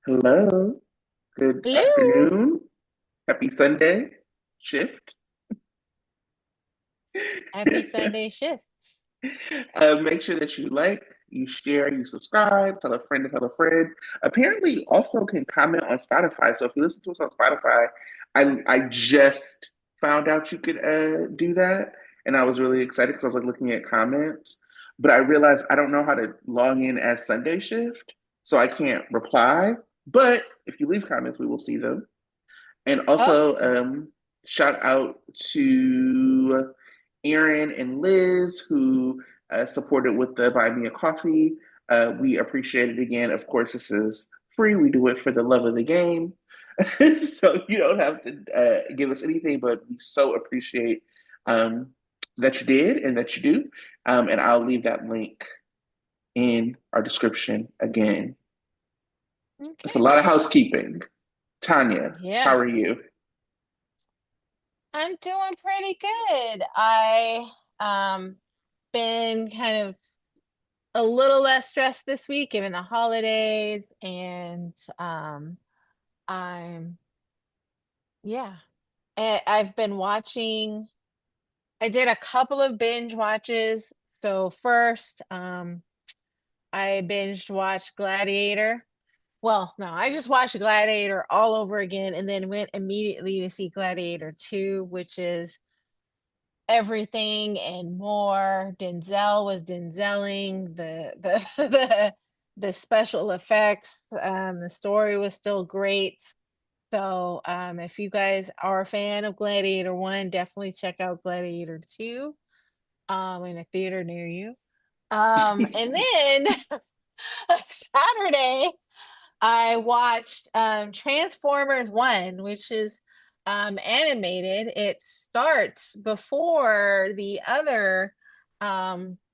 Hello, good Hello. afternoon. Happy Sunday shift. Happy Sunday shifts. Make sure that you like, you share, you subscribe, tell a friend to tell a friend. Apparently, also can comment on Spotify. So if you listen to us on Spotify, I just found out you could do that, and I was really excited because I was like looking at comments, but I realized I don't know how to log in as Sunday shift, so I can't reply. But if you leave comments, we will see them. And Oh, also, shout out to Aaron and Liz who supported with the Buy Me a Coffee. We appreciate it again. Of course, this is free. We do it for the love of the game. So you don't have to give us anything, but we so appreciate um, that you did and that you do. And I'll leave that link in our description again. It's a okay. lot of housekeeping. Tanya, how Yeah, are you? I'm doing pretty good. I been kind of a little less stressed this week given the holidays and I'm yeah. I've been watching I did a couple of binge watches. So first, I binged watched Gladiator. Well, no, I just watched Gladiator all over again and then went immediately to see Gladiator 2, which is everything and more. Denzel was Denzeling, the special effects, the story was still great. So, if you guys are a fan of Gladiator 1, definitely check out Gladiator 2, in a theater near you. And then Saturday, I watched Transformers 1, which is animated. It starts before the other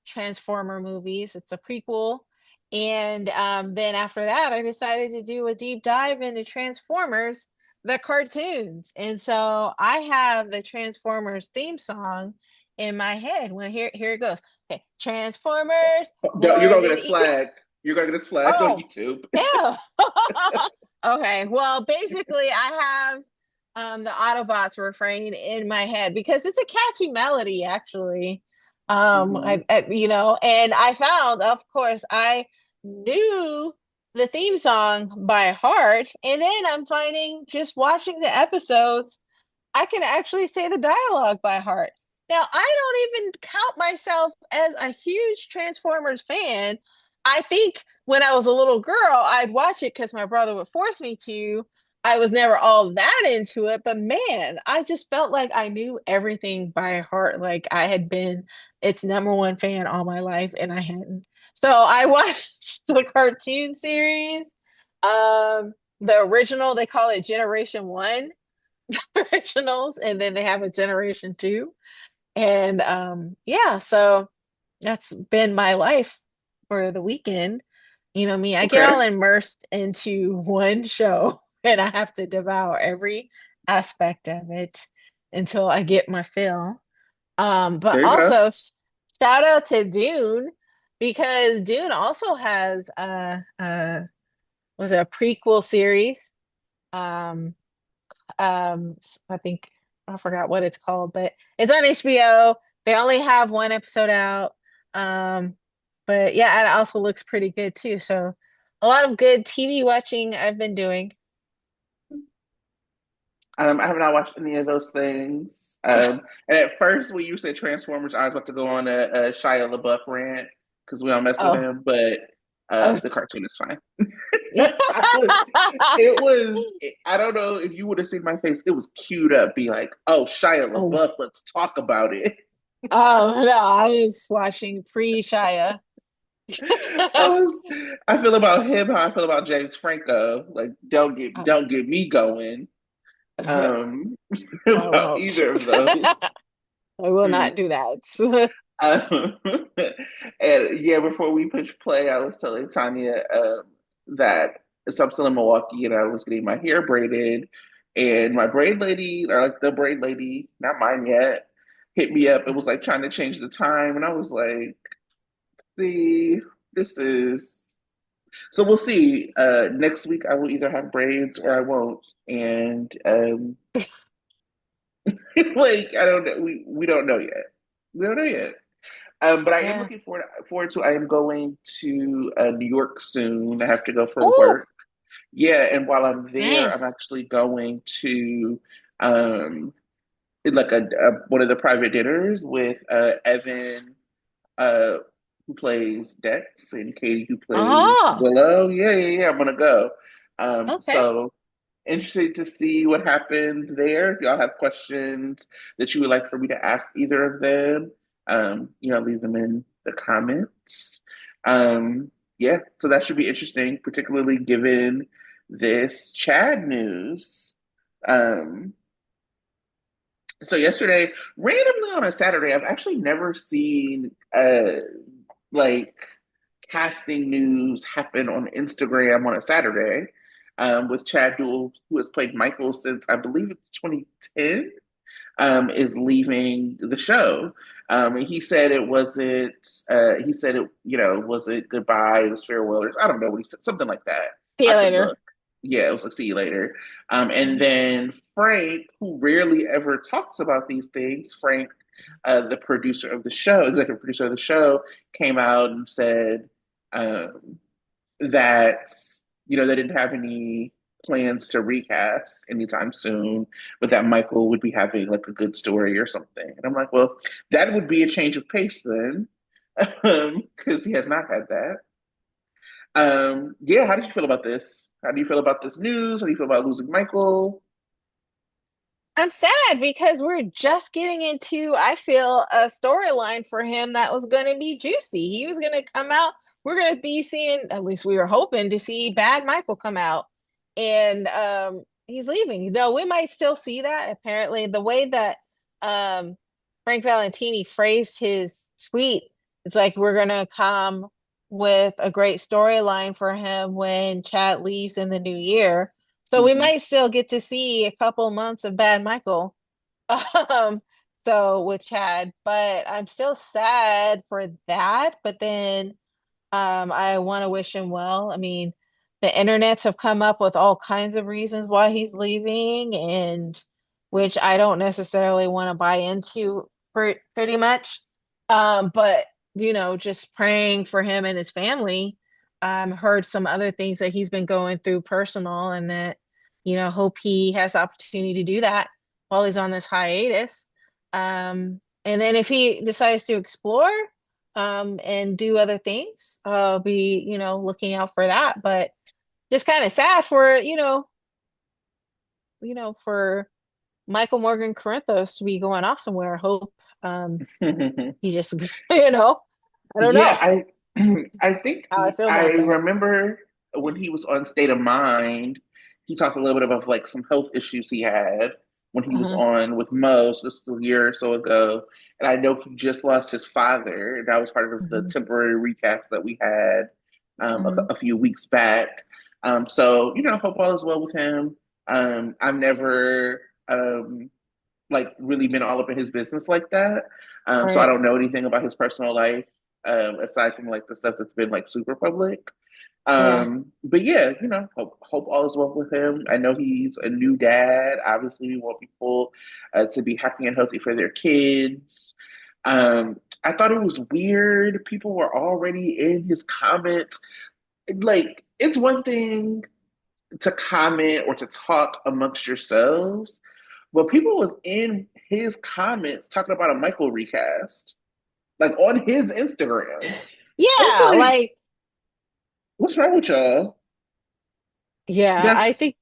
Transformer movies. It's a prequel. And then after that, I decided to do a deep dive into Transformers, the cartoons. And so I have the Transformers theme song in my head. Here it goes. Okay, Transformers You're more gonna get than us flagged. You're gonna get us flagged on oh, YouTube. yeah. Okay. Well, basically, I have the Autobots refrain in my head because it's a catchy melody, actually. Hmm. And I found, of course, I knew the theme song by heart, and then I'm finding just watching the episodes, I can actually say the dialogue by heart. Now, I don't even count myself as a huge Transformers fan. I think when I was a little girl, I'd watch it because my brother would force me to. I was never all that into it, but man, I just felt like I knew everything by heart. Like I had been its number one fan all my life, and I hadn't. So I watched the cartoon series. The original, they call it Generation One originals, and then they have a generation two. And yeah, so that's been my life for the weekend. You know me, I get Okay, all immersed into one show and I have to devour every aspect of it until I get my fill. But there you go. also shout out to Dune because Dune also has was a prequel series. Um, I think I forgot what it's called, but it's on HBO. They only have one episode out. Um, but yeah, it also looks pretty good too. So a lot of good TV watching I've been doing. I have not watched any of those things. And at first, when you said Transformers, I was about to go on a Shia LaBeouf rant because we don't mess with Oh, him. But oh. the cartoon is fine. I was, it was. I don't know if you would have seen my face. It was queued up, be like, "Oh, Shia Oh, LaBeouf, let's talk about it." oh no, I was watching pre-Shia. I was. I feel about him how I feel about James Franco. Like, don't get me going. Um, I about won't. either of those. I will Mm. not do that. Um, and yeah, before we push play, I was telling Tanya that so I'm still in Milwaukee and I was getting my hair braided, and my braid lady, or like the braid lady, not mine yet, hit me up. It was like trying to change the time, and I was like, "See, this is." So we'll see. Next week I will either have braids or I won't. And like I don't know. We don't know yet. We don't know yet. But I am Yeah. looking forward to. I am going to New York soon. I have to go for Oh, work. Yeah, and while I'm there, I'm nice. actually going to um like one of the private dinners with Evan, uh, who plays Dex, and Katie, who plays Oh, Willow. Yeah, yeah, yeah. I'm gonna go. okay. So interested to see what happens there. If y'all have questions that you would like for me to ask either of them, leave them in the comments. Yeah, so that should be interesting, particularly given this Chad news. Um, so yesterday, randomly on a Saturday, I've actually never seen like casting news happen on Instagram on a Saturday with Chad Duell, who has played Michael since I believe it's 2010, is leaving the show. And he said it wasn't. He said it, wasn't goodbye. It was farewell. Or I don't know what he said. Something like that. See I you could later. look. Yeah, it was like see you later. And Mhm. then Frank, who rarely ever talks about these things, Frank, the producer of the show, executive producer of the show, came out and said um, that they didn't have any plans to recast anytime soon, but that Michael would be having like a good story or something. And I'm like, well, that would be a change of pace then, because he has not had that. Yeah, how did you feel about this? How do you feel about this news? How do you feel about losing Michael? I'm sad because we're just getting into, I feel, a storyline for him that was going to be juicy. He was going to come out. We're going to be seeing, at least we were hoping to see Bad Michael come out. And he's leaving. Though we might still see that. Apparently, the way that um, Frank Valentini phrased his tweet, it's like we're going to come with a great storyline for him when Chad leaves in the new year. So we Mhm. might still get to see a couple months of Bad Michael. Um, so with Chad, but I'm still sad for that. But then I want to wish him well. I mean, the internets have come up with all kinds of reasons why he's leaving, and which I don't necessarily want to buy into pretty much. But just praying for him and his family. Heard some other things that he's been going through personal, and that hope he has the opportunity to do that while he's on this hiatus. And then if he decides to explore and do other things. Be, looking out for that. But just kind of sad for, for Michael Morgan Corinthos to be going off somewhere. I hope he just, I don't Yeah, know I think how I feel I about that. remember when he was on State of Mind, he talked a little bit about like some health issues he had when he was Uh-huh. on with Mo. So this was a year or so ago, and I know he just lost his father, and that was part of the Hmm. temporary recast that we had Hmm. a few weeks back. So hope all is well with him. I've never like really been all up in his business like that. So I Right. don't know anything about his personal life aside from like the stuff that's been like super public. Yeah. But yeah, hope all is well with him. I know he's a new dad. Obviously, we want people to be happy and healthy for their kids. I thought it was weird. People were already in his comments. Like, it's one thing to comment or to talk amongst yourselves, but people was in his comments talking about a Michael recast, like on his Instagram. It's Yeah, like, like, what's wrong with y'all? yeah, I think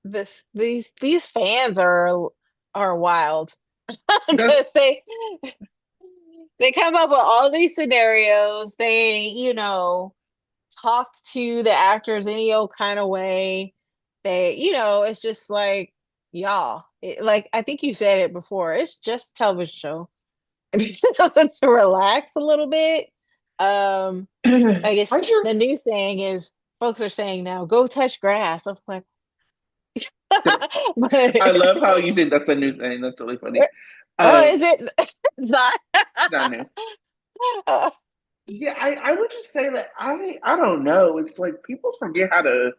That's these fans are wild that's because they come up with all these scenarios. They, talk to the actors any old kind of way. It's just like, y'all, like I think you said it before, it's just a television show. To relax a little bit. Um, I guess I just the new saying is folks are saying now, go touch grass. I was like, I but, love how you think that's a new thing. That's really funny. oh, Um, is it? It's not. not new. Yeah, I would just say that I don't know. It's like people forget how to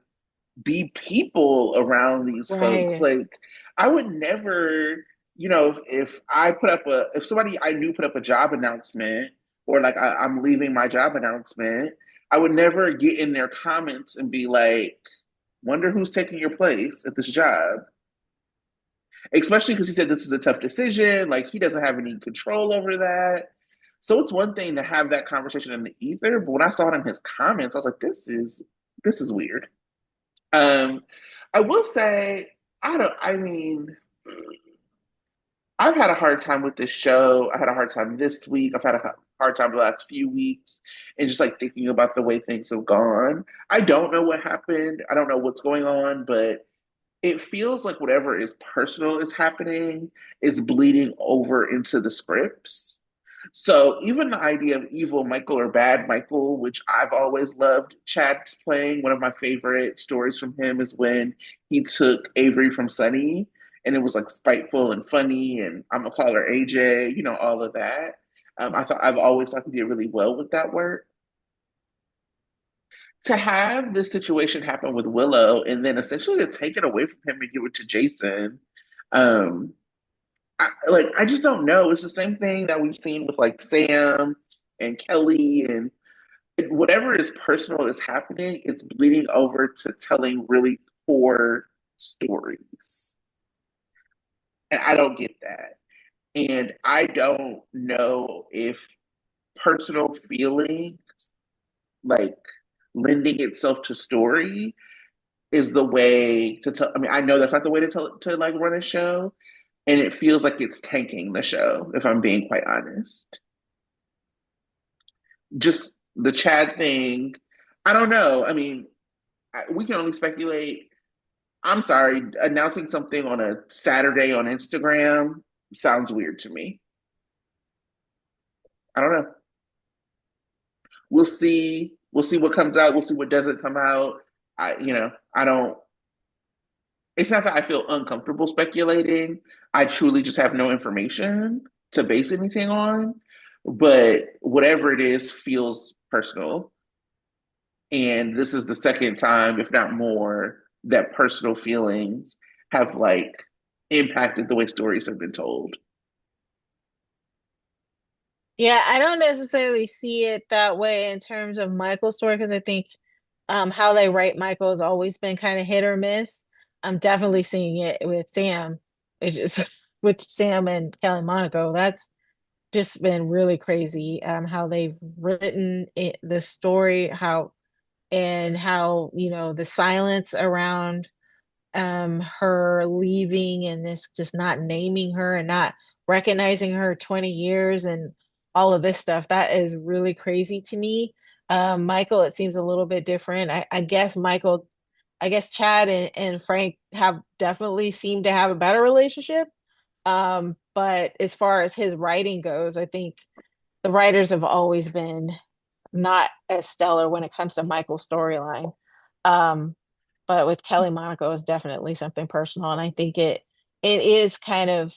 be people around these folks. Right. Like I would never, if I put up a if somebody I knew put up a job announcement or like I'm leaving my job announcement, I would never get in their comments and be like, wonder who's taking your place at this job. Especially because he said this is a tough decision. Like he doesn't have any control over that. So it's one thing to have that conversation in the ether, but when I saw it in his comments, I was like, this is weird. Um, I will say, I don't. I mean, I've had a hard time with this show. I had a hard time this week. I've had a hard time the last few weeks, and just like thinking about the way things have gone. I don't know what happened. I don't know what's going on, but it feels like whatever is personal is happening is bleeding over into the scripts. So even the idea of evil Michael or bad Michael, which I've always loved, Chad's playing. One of my favorite stories from him is when he took Avery from Sunny, and it was like spiteful and funny, and I'm gonna call her AJ, all of that. I've always thought he did really well with that work. To have this situation happen with Willow and then essentially to take it away from him and give it to Jason, um, I just don't know. It's the same thing that we've seen with like Sam and Kelly and whatever is personal is happening. It's bleeding over to telling really poor stories, and I don't get that. And I don't know if personal feelings like lending itself to story is the way to tell. I mean, I know that's not the way to tell to like run a show, and it feels like it's tanking the show. If I'm being quite honest, just the Chad thing. I don't know. I mean, we can only speculate. I'm sorry, announcing something on a Saturday on Instagram sounds weird to me. I don't know. We'll see. We'll see what comes out. We'll see what doesn't come out. I don't. It's not that I feel uncomfortable speculating. I truly just have no information to base anything on. But whatever it is feels personal. And this is the second time, if not more, that personal feelings have like impacted the way stories have been told. Yeah, I don't necessarily see it that way in terms of Michael's story because I think how they write Michael has always been kind of hit or miss. I'm definitely seeing it with Sam, which is with Sam and Kelly Monaco. That's just been really crazy. How they've written the story, how the silence around her leaving and this just not naming her and not recognizing her 20 years and all of this stuff. That is really crazy to me. Michael, it seems a little bit different. I guess Chad and Frank have definitely seemed to have a better relationship. But as far as his writing goes, I think the writers have always been not as stellar when it comes to Michael's storyline. Um, but with Kelly Monaco is definitely something personal, and I think it is kind of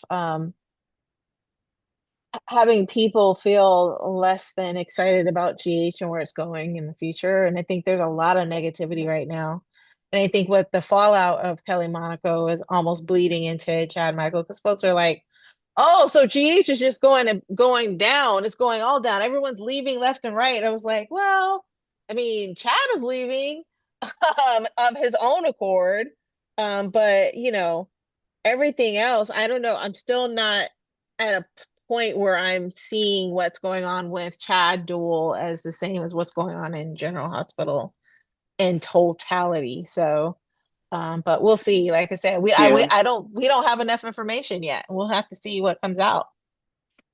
having people feel less than excited about GH and where it's going in the future. And I think there's a lot of negativity right now. And I think what the fallout of Kelly Monaco is almost bleeding into Chad Michael because folks are like, oh, so GH is just going down. It's going all down. Everyone's leaving left and right. I was like, well, I mean, Chad is leaving of his own accord. But everything else, I don't know. I'm still not at a point where I'm seeing what's going on with Chad Duell as the same as what's going on in General Hospital in totality. So, but we'll see. Like I said, Yeah. we don't have enough information yet. We'll have to see what comes out.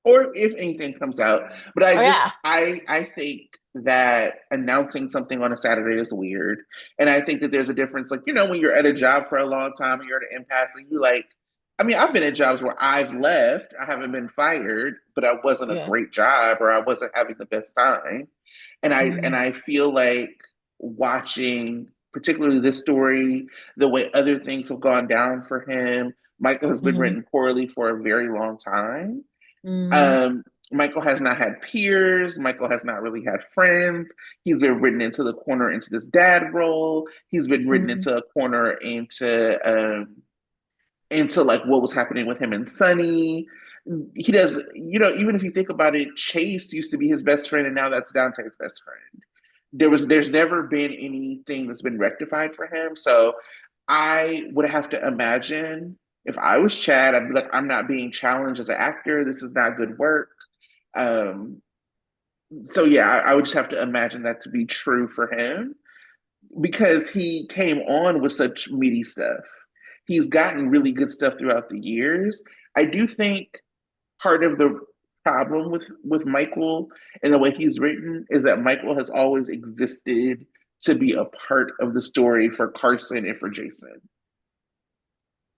Or if anything comes out. But I Oh just yeah, I think that announcing something on a Saturday is weird. And I think that there's a difference, like, when you're at a job for a long time and you're at an impasse and you like I mean, I've been at jobs where I've left, I haven't been fired, but I wasn't a yeah. great job or I wasn't having the best time. And Mhm. I feel like watching particularly this story, the way other things have gone down for him. Michael has been Mhm. written poorly for a very long time. Mhm. Um, Michael has not had peers. Michael has not really had friends. He's been written into the corner into this dad role. He's been written Mhm. into a corner into like what was happening with him and Sonny. He does, even if you think about it, Chase used to be his best friend, and now that's Dante's best friend. There's never been anything that's been rectified for him. So I would have to imagine if I was Chad, I'd be like, I'm not being challenged as an actor. This is not good work. Um, so yeah, I would just have to imagine that to be true for him because he came on with such meaty stuff. He's gotten really good stuff throughout the years. I do think part of the problem with Michael and the way he's written is that Michael has always existed to be a part of the story for Carson and for Jason.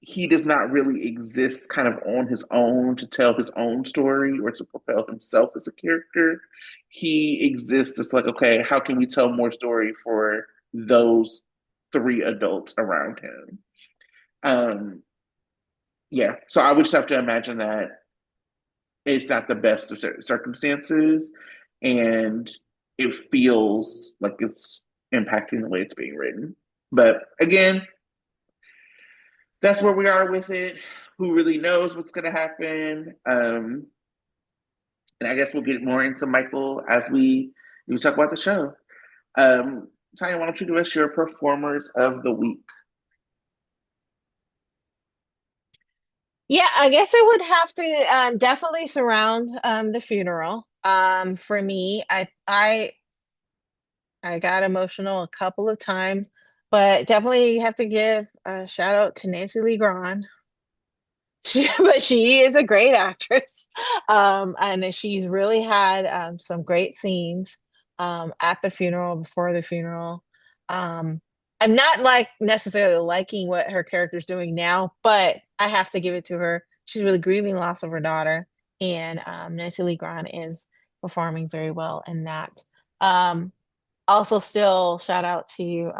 He does not really exist kind of on his own to tell his own story or to propel himself as a character. He exists as like, okay, how can we tell more story for those three adults around him? Um, yeah, so I would just have to imagine that it's not the best of circumstances, and it feels like it's impacting the way it's being written. But again, that's where we are with it. Who really knows what's going to happen? And I guess we'll get more into Michael as we talk about the show. Tanya, why don't you give us your performers of the week? Yeah, I guess it would have to definitely surround the funeral. For me, I got emotional a couple of times, but definitely have to give a shout out to Nancy Lee Grahn. But she is a great actress. And she's really had some great scenes at the funeral, before the funeral. Um, I'm not like necessarily liking what her character's doing now, but I have to give it to her. She's really grieving loss of her daughter, and Nancy Lee Grahn is performing very well in that. Um, Also, still shout out to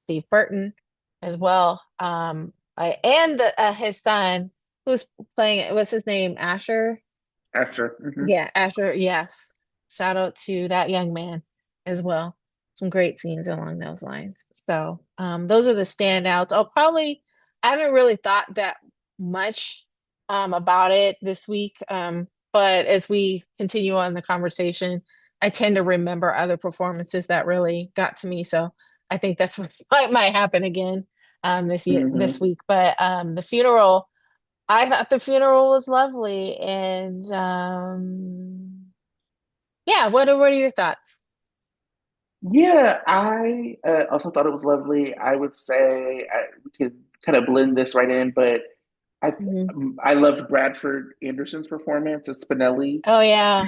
Steve Burton as well. And his son, who's playing, what's his name? Asher? After, Yeah, Asher. Yes. Shout out to that young man as well. Some great scenes along those lines. So, those are the standouts. I haven't really thought that much about it this week. But as we continue on the conversation, I tend to remember other performances that really got to me. So I think that's what might happen again this hmm week. But the funeral, I thought the funeral was lovely, and yeah. What are your thoughts? Yeah, I also thought it was lovely. I would say we could kind of blend this right in, but I Mhm. I loved Bradford Anderson's performance as Spinelli. Oh yeah.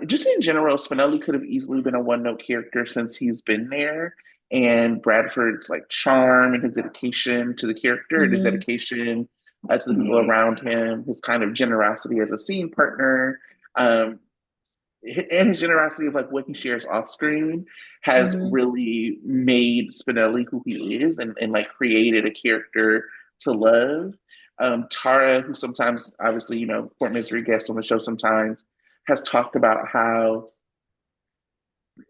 Just in general, Spinelli could have easily been a one-note character since he's been there, and Bradford's like charm and his dedication to the character and his Hmm. dedication to the people around him, his kind of generosity as a scene partner. Um, and his generosity of like what he shares off screen has Hmm. really made Spinelli who he is and like created a character to love. Tara, who sometimes obviously, Court Misery guest on the show sometimes, has talked about how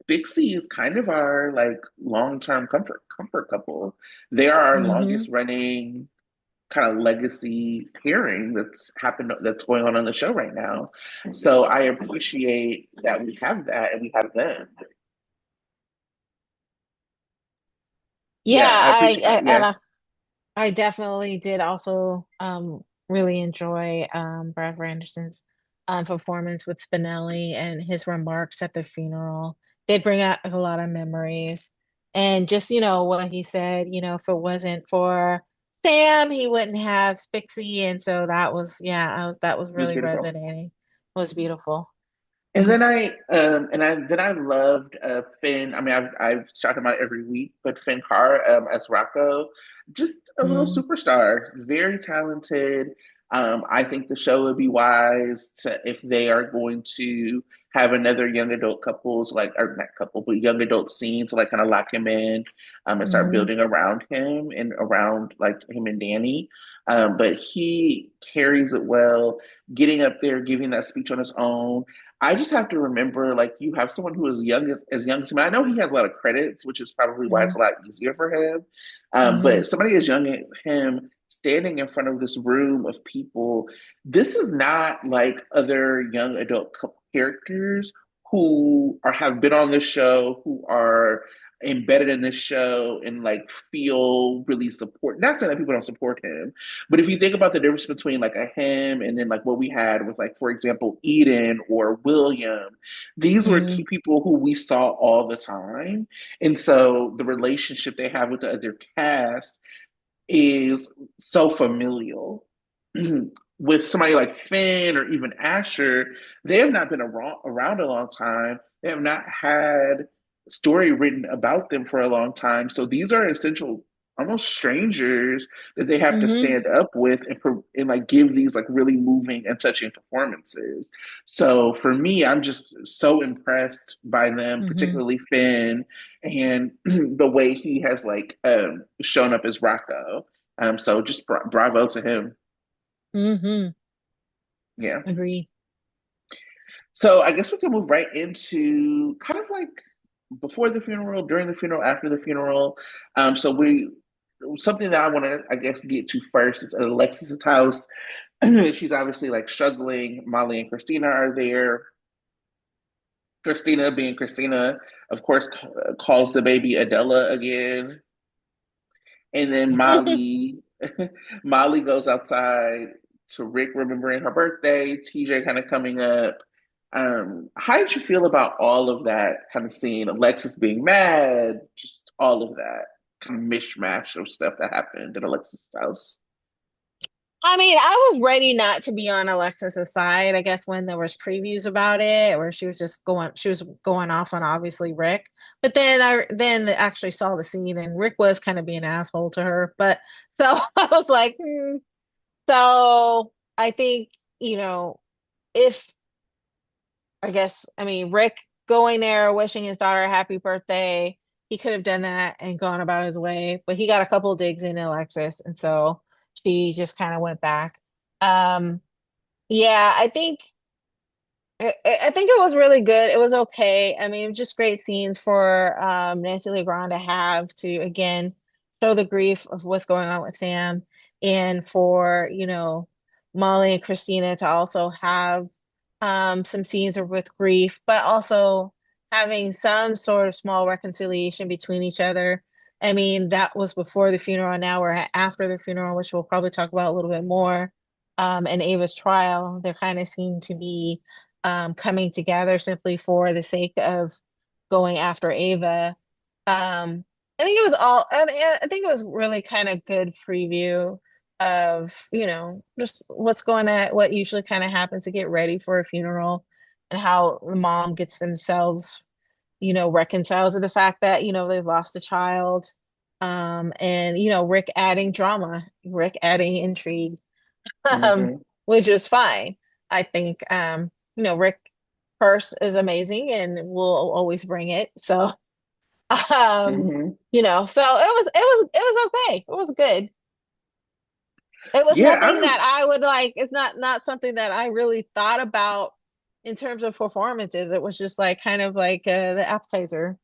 Bixie is kind of our like long-term comfort couple. They are our Hmm. longest running kind of legacy pairing that's going on the show right now. So I appreciate that we have that and we have them. Yeah, Yeah, I appreciate. and Yeah, I definitely did also really enjoy Brad Anderson's performance with Spinelli, and his remarks at the funeral did bring out a lot of memories. And just, what he said, if it wasn't for Sam, he wouldn't have Spixie. And so that was it was really beautiful. resonating. It was beautiful. And then I loved Finn. I mean, I've shot him out every week, but Finn Carr as Rocco, just a little Mm, superstar, very talented. I think the show would be wise to if they are going to have another young adult couples like or not couple, but young adult scene to like kind of lock him in and start mm, building around him and around like him and Danny. But he carries it well, getting up there, giving that speech on his own. I just have to remember, like, you have someone who is as young as him. I know he has a lot of credits, which is probably why it's Mm-hmm. a lot easier for him. Mm-hmm. But somebody as young as him standing in front of this room of people, this is not like other young adult characters who are have been on this show, who are embedded in this show and like feel really support. Not saying that people don't support him, but if you think about the difference between like a him and then like what we had with like, for example, Eden or William, these were Mm-hmm. key people who we saw all the time. And so the relationship they have with the other cast is so familial. With somebody like Finn or even Asher, they have not been around a long time. They have not had story written about them for a long time. So these are essential, almost strangers that they have to Mm-hmm. stand up with and like give these like really moving and touching performances. So for me, I'm just so impressed by them, Mm-hmm. particularly Finn and the way he has like shown up as Rocco. So just bravo to him. Mm-hmm. Yeah. Agree. So I guess we can move right into kind of like before the funeral, during the funeral, after the funeral. So we something that I want to, I guess, get to first is at Alexis's house. She's obviously like struggling. Molly and Christina are there. Christina, being Christina, of course, calls the baby Adela again. And then Molly goes outside to Rick remembering her birthday, TJ kind of coming up. How did you feel about all of that kind of scene? Alexis being mad, just all of that kind of mishmash of stuff that happened at Alexis' house. I mean, I was ready not to be on Alexis's side, I guess, when there was previews about it, where she was going off on obviously Rick. But then actually saw the scene and Rick was kind of being an asshole to her. But so I was like, hmm. So I think, if I guess, I mean, Rick going there, wishing his daughter a happy birthday, he could have done that and gone about his way, but he got a couple digs in Alexis, and so she just kind of went back. Um, yeah, I think it was really good. It was okay. I mean, it was just great scenes for Nancy Legrand to have to again show the grief of what's going on with Sam, and for Molly and Christina to also have some scenes with grief, but also having some sort of small reconciliation between each other. I mean, that was before the funeral, and now we're after the funeral, which we'll probably talk about a little bit more. And Ava's trial, there kind of seem to be coming together simply for the sake of going after Ava. I think it was all, I think it was really kind of good preview of, just what usually kind of happens to get ready for a funeral and how the mom gets themselves, reconciled to the fact that, they've lost a child. And, Rick adding drama, Rick adding intrigue, um, Mm-hmm. which is fine. I think Rick Purse is amazing and will always bring it. So um, Mm-hmm. so it was okay. It was good. It was Yeah, I nothing that was. I would like, it's not something that I really thought about in terms of performances. It was just like kind of like the appetizer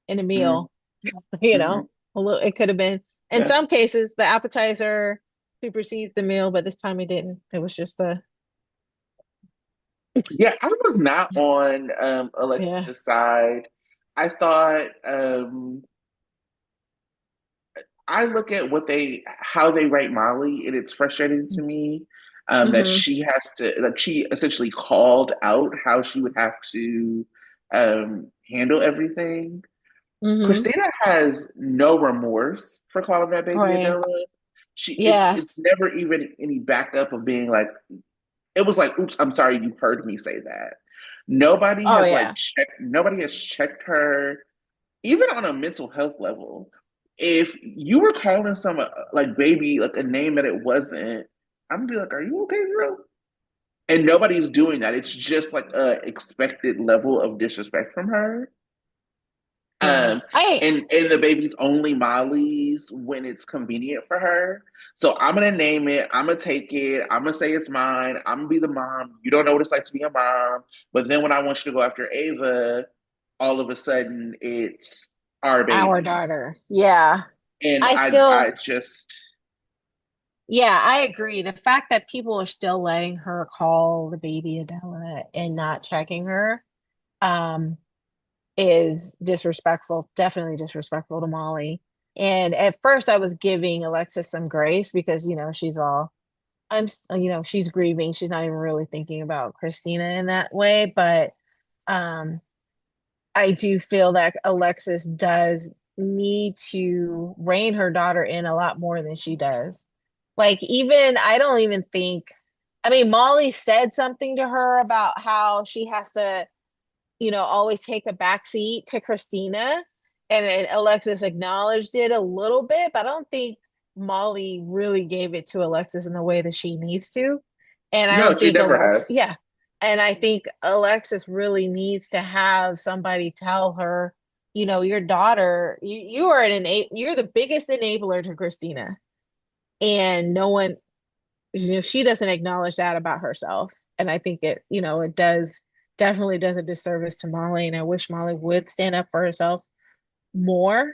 in a Mm-hmm. meal, you Mm-hmm. know. It could have been in Yeah, some cases the appetizer supersedes the meal, but this time it didn't. It was just a yeah. I was not on yeah. Alexis's side. I thought I look at how they write Molly, and it's frustrating to me that Mm-hmm. she has to, like, she essentially called out how she would have to handle everything. Mm-hmm. Christina has no remorse for calling that baby Right. Adela. Yeah. It's never even any backup of being like, it was like, oops, I'm sorry, you heard me say that. Oh yeah. Nobody has checked her even on a mental health level, if you were calling some like baby like a name that it wasn't, I'm gonna be like, "Are you okay, girl?" And nobody's doing that. It's just like a expected level of disrespect from her. Yeah. Um, I and the baby's only Molly's when it's convenient for her. So I'm gonna name it. I'm gonna take it. I'm gonna say it's mine. I'm gonna be the mom. You don't know what it's like to be a mom. But then when I want you to go after Ava, all of a sudden it's our our baby, daughter. Yeah. and I I still just Yeah, I agree. The fact that people are still letting her call the baby Adela and not checking her, um, is disrespectful, definitely disrespectful to Molly. And at first I was giving Alexis some grace because, she's all she's grieving. She's not even really thinking about Christina in that way. But um, I do feel that Alexis does need to rein her daughter in a lot more than she does. Like, even, I don't even think, I mean, Molly said something to her about how she has to, always take a back seat to Christina. And Alexis acknowledged it a little bit, but I don't think Molly really gave it to Alexis in the way that she needs to. And I no, don't she think never Alexis, has. yeah. And I think Alexis really needs to have somebody tell her, your daughter, you are you're the biggest enabler to Christina. And no one, she doesn't acknowledge that about herself. And I think it definitely does a disservice to Molly. And I wish Molly would stand up for herself more.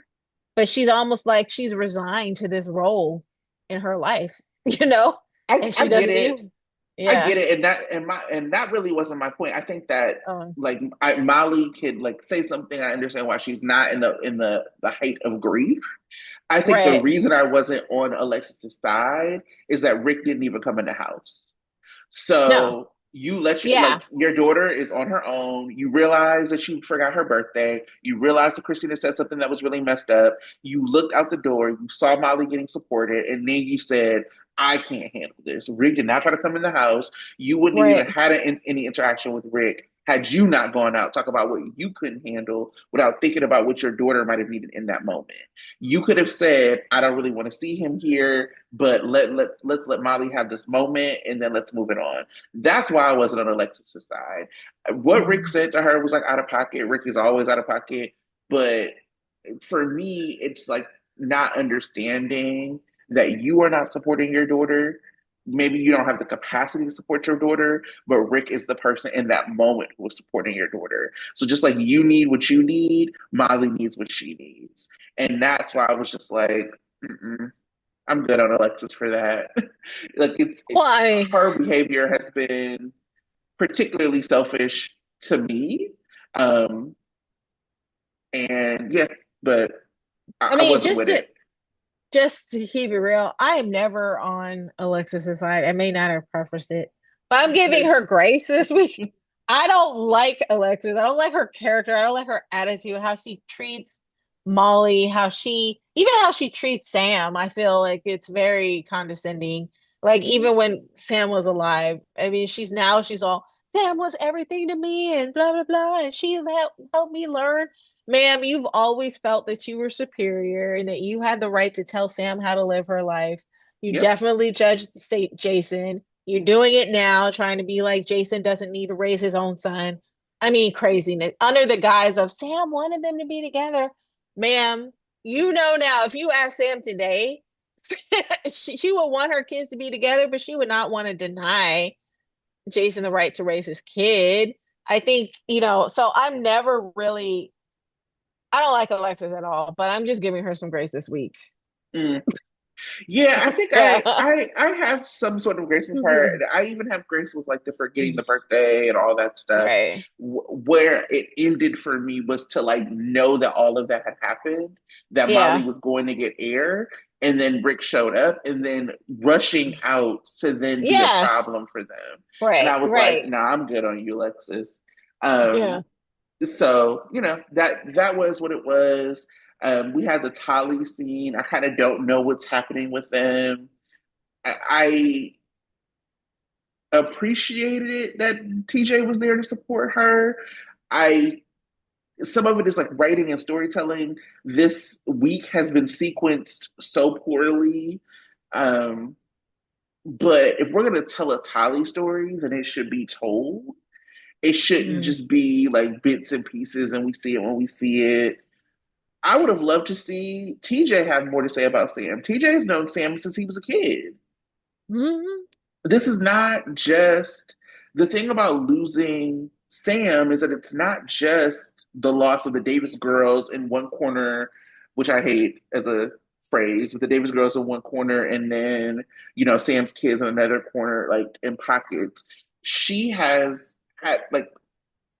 But she's almost like she's resigned to this role in her life, and I she get doesn't it. even, I yeah. get it, and that really wasn't my point. I think that Uh, Molly could like say something. I understand why she's not in the height of grief. I think the right. reason I wasn't on Alexis's side is that Rick didn't even come in the house. No. So you let Yeah. your daughter is on her own. You realize that she forgot her birthday. You realize that Christina said something that was really messed up. You looked out the door. You saw Molly getting supported, and then you said, "I can't handle this." Rick did not try to come in the house. You wouldn't have even Right. had any interaction with Rick had you not gone out talk about what you couldn't handle without thinking about what your daughter might have needed in that moment. You could have said, "I don't really want to see him here, but let's let Molly have this moment, and then let's move it on." That's why I wasn't on Alexis's side. What Rick Mhm. said to her was like out of pocket. Rick is always out of pocket, but for me, it's like not understanding that you are not supporting your daughter. Maybe you don't have the capacity to support your daughter, but Rick is the person in that moment who is supporting your daughter. So just like you need what you need, Molly needs what she needs. And that's why I was just like, mm-mm, I'm good on Alexis for that. Like Why? her behavior has been particularly selfish to me. Um, and yeah, but I I mean, wasn't just with to it. just to keep it real, I am never on Alexis's side. I may not have prefaced it, but I'm giving her grace this week. I don't like Alexis. I don't like her character. I don't like her attitude, how she treats Molly, how she treats Sam. I feel like it's very condescending. Like, even when Sam was alive, I mean, she's all, Sam was everything to me and blah blah blah, and she helped me learn. Ma'am, you've always felt that you were superior and that you had the right to tell Sam how to live her life. You Yep. definitely judged the state Jason. You're doing it now, trying to be like Jason doesn't need to raise his own son. I mean, craziness. Under the guise of Sam wanted them to be together. Ma'am, you know now, if you ask Sam today, she would want her kids to be together, but she would not want to deny Jason the right to raise his kid. I think, so I'm never really, I don't like Alexis at all, but I'm just giving her some grace this week. Mm. Yeah, I think Yeah. I have some sort of grace with her. I even have grace with like the forgetting the birthday and all that stuff. Right. Where it ended for me was to like know that all of that had happened, that Molly Yeah. was going to get air, and then Rick showed up, and then rushing out to then be a Yes. problem for them. And Right. I was like, Right. "Nah, I'm good on you, Alexis." Yeah. So that was what it was. We had the Tolly scene. I kind of don't know what's happening with them. I appreciated it that TJ was there to support her. I Some of it is like writing and storytelling. This week has been sequenced so poorly. Um, but if we're gonna tell a Tolly story, then it should be told. It shouldn't Mm. just be like bits and pieces and we see it when we see it. I would have loved to see TJ have more to say about Sam. TJ has known Sam since he was a kid. Mhm. This is not just the thing about losing Sam is that it's not just the loss of the Davis girls in one corner, which I hate as a phrase, with the Davis girls in one corner and then, Sam's kids in another corner, like in pockets. She has had like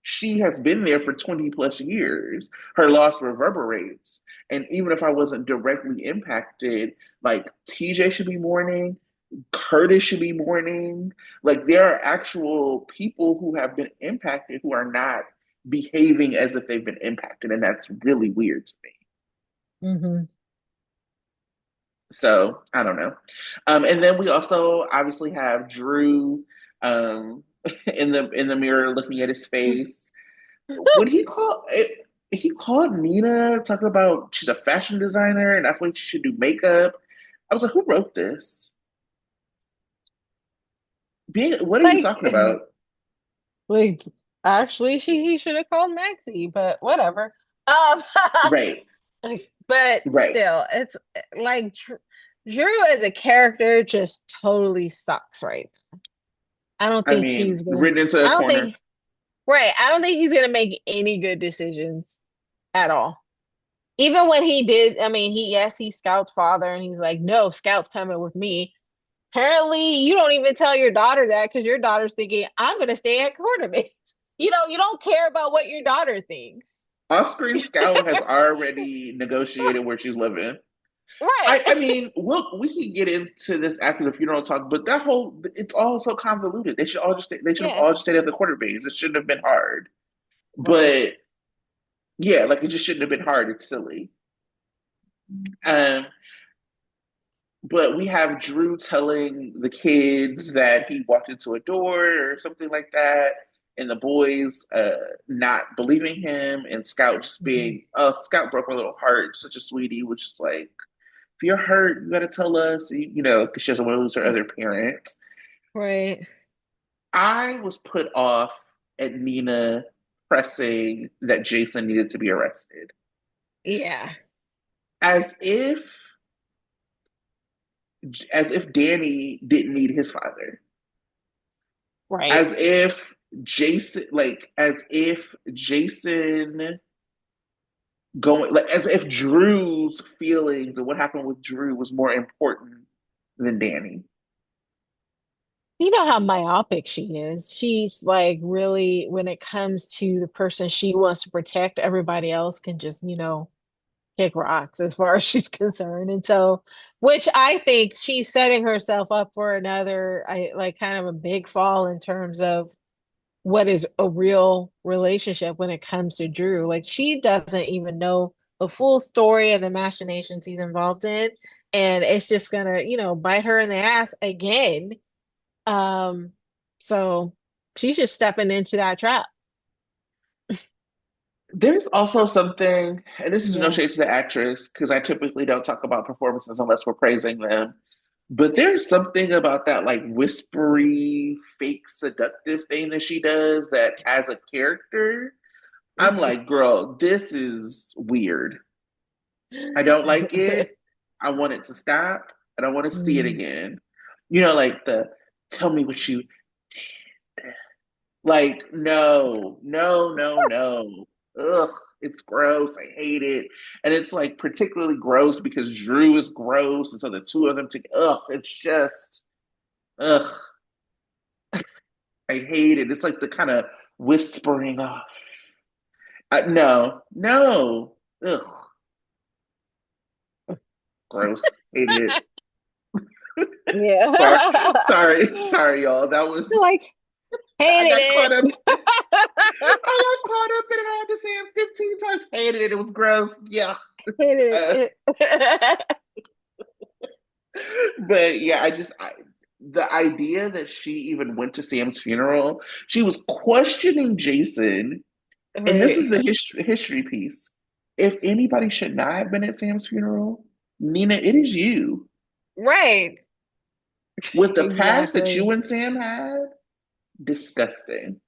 she has been there for 20 plus years. Her loss reverberates. And even if I wasn't directly impacted, like TJ should be mourning, Curtis should be mourning. Like there are actual people who have been impacted who are not behaving as if they've been impacted. And that's really weird to me. Mhm. So I don't know. And then we also obviously have Drew um, in the mirror looking at his face. When he called Nina talking about she's a fashion designer and that's why she should do makeup. I was like, who wrote this? What are you Like, talking about? like actually, he should have called Maxie, but whatever. Um, Right, but right. still, it's like Drew as a character just totally sucks, right? I don't I think mean, he's gonna. written into a I don't corner. think right. I don't think he's gonna make any good decisions at all. Even when he did, I mean, he's Scout's father, and he's like, no, Scout's coming with me. Apparently, you don't even tell your daughter that because your daughter's thinking, I'm going to stay at Quartermain. You don't care about what your daughter thinks. Off-screen Scout has already negotiated where she's living. Right. I mean, we can get into this after the funeral talk, but it's all so convoluted. They should have Yeah. all just stayed at the Quartermains. It shouldn't have been hard. Right. But yeah, like it just shouldn't have been hard. It's silly. Um, but we have Drew telling the kids that he walked into a door or something like that, and the boys not believing him, and Scout just Mhm. being, oh, Scout broke my little heart, such a sweetie, which is like, if you're hurt, you gotta tell us, because she doesn't want to lose her other parents. Right. I was put off at Nina pressing that Jason needed to be arrested, Yeah. as if Danny didn't need his father. Right. As if Jason going, like, as if Drew's feelings and what happened with Drew was more important than Danny. You know how myopic she is. She's like really, when it comes to the person she wants to protect, everybody else can just, kick rocks as far as she's concerned. And so, which I think she's setting herself up for another, I like kind of a big fall in terms of what is a real relationship when it comes to Drew. Like she doesn't even know the full story of the machinations he's involved in. And it's just gonna, bite her in the ass again. Um, so she's just stepping into that trap. There's also something, and this is no Yeah. shade to the actress, because I typically don't talk about performances unless we're praising them. But there's something about that like whispery, fake seductive thing that she does that as a character, I'm Mhm. like, girl, this is weird. I don't like it. I want it to stop. I don't want to see it Mm. again. Like the tell me what you did. Like, no, no, no, no. Ugh, it's gross. I hate it. And it's like particularly gross because Drew is gross. And so the two of them together, ugh, it's just, ugh, I hate it. It's like the kind of whispering off. No, no, ugh, gross. Hated it. Sorry, Yeah. sorry, y'all. Like I hated got caught up. it. I got caught up in it. I had to say it 15 times. Hated it. It was gross. Yeah. Hated Uh, it. but yeah, the idea that she even went to Sam's funeral, she was questioning Jason, and this is Right. the history piece. If anybody should not have been at Sam's funeral, Nina, it is you. Right. With the past that you Exactly. and Sam had, disgusting.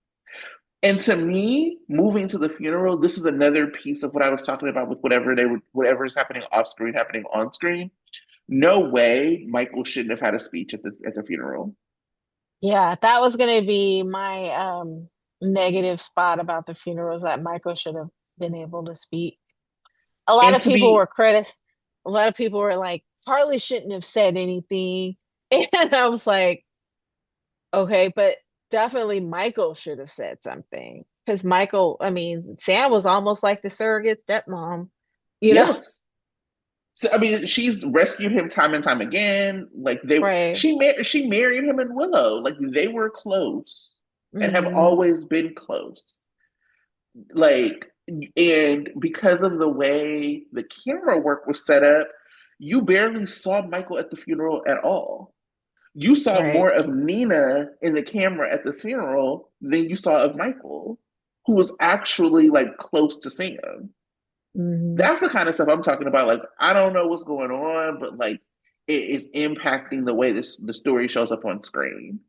And to me, moving to the funeral, this is another piece of what I was talking about with whatever is happening off screen, happening on screen. No way Michael shouldn't have had a speech at the funeral. Yeah, that was gonna be my negative spot about the funerals that Michael should have been able to speak. A lot And of to people be were a lot of people were like, Harley shouldn't have said anything. And I was like, okay, but definitely Michael should have said something. Because Michael, I mean, Sam was almost like the surrogate stepmom, you know? yes. So, I mean, she's rescued him time and time again. Like Right. she married him in Willow. Like they were close and have Hmm. always been close. Like, and because of the way the camera work was set up, you barely saw Michael at the funeral at all. You saw Right. more of Nina in the camera at this funeral than you saw of Michael, who was actually like close to Sam. Hmm. That's the kind of stuff I'm talking about. Like, I don't know what's going on, but like it is impacting the way the story shows up on screen.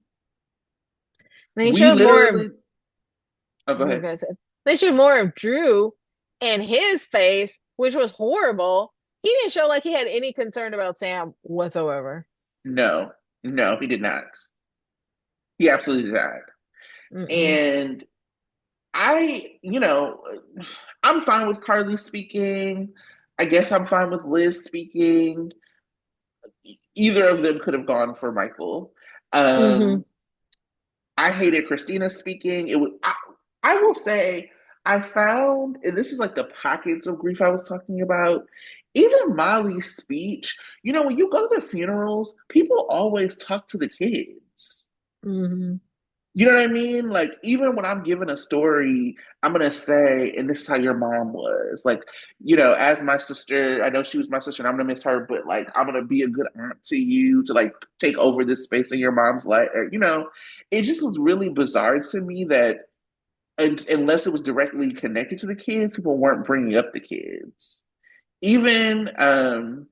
They We showed more of literally oh go oh, ahead. God. They showed more of Drew and his face, which was horrible. He didn't show like he had any concern about Sam whatsoever. No, no, he did not. He absolutely did not. Mm-mm. And I, I'm fine with Carly speaking. I guess I'm fine with Liz speaking. Either of them could have gone for Michael. Hmm. Um, I hated Christina speaking. I will say, I found, and this is like the pockets of grief I was talking about. Even Molly's speech, when you go to funerals, people always talk to the kids. Hmm. You know what I mean? Like, even when I'm giving a story, I'm gonna say, and this is how your mom was. Like, as my sister, I know she was my sister and I'm gonna miss her, but like, I'm gonna be a good aunt to you to like take over this space in your mom's life. It just was really bizarre to me that unless it was directly connected to the kids, people weren't bringing up the kids. Even, and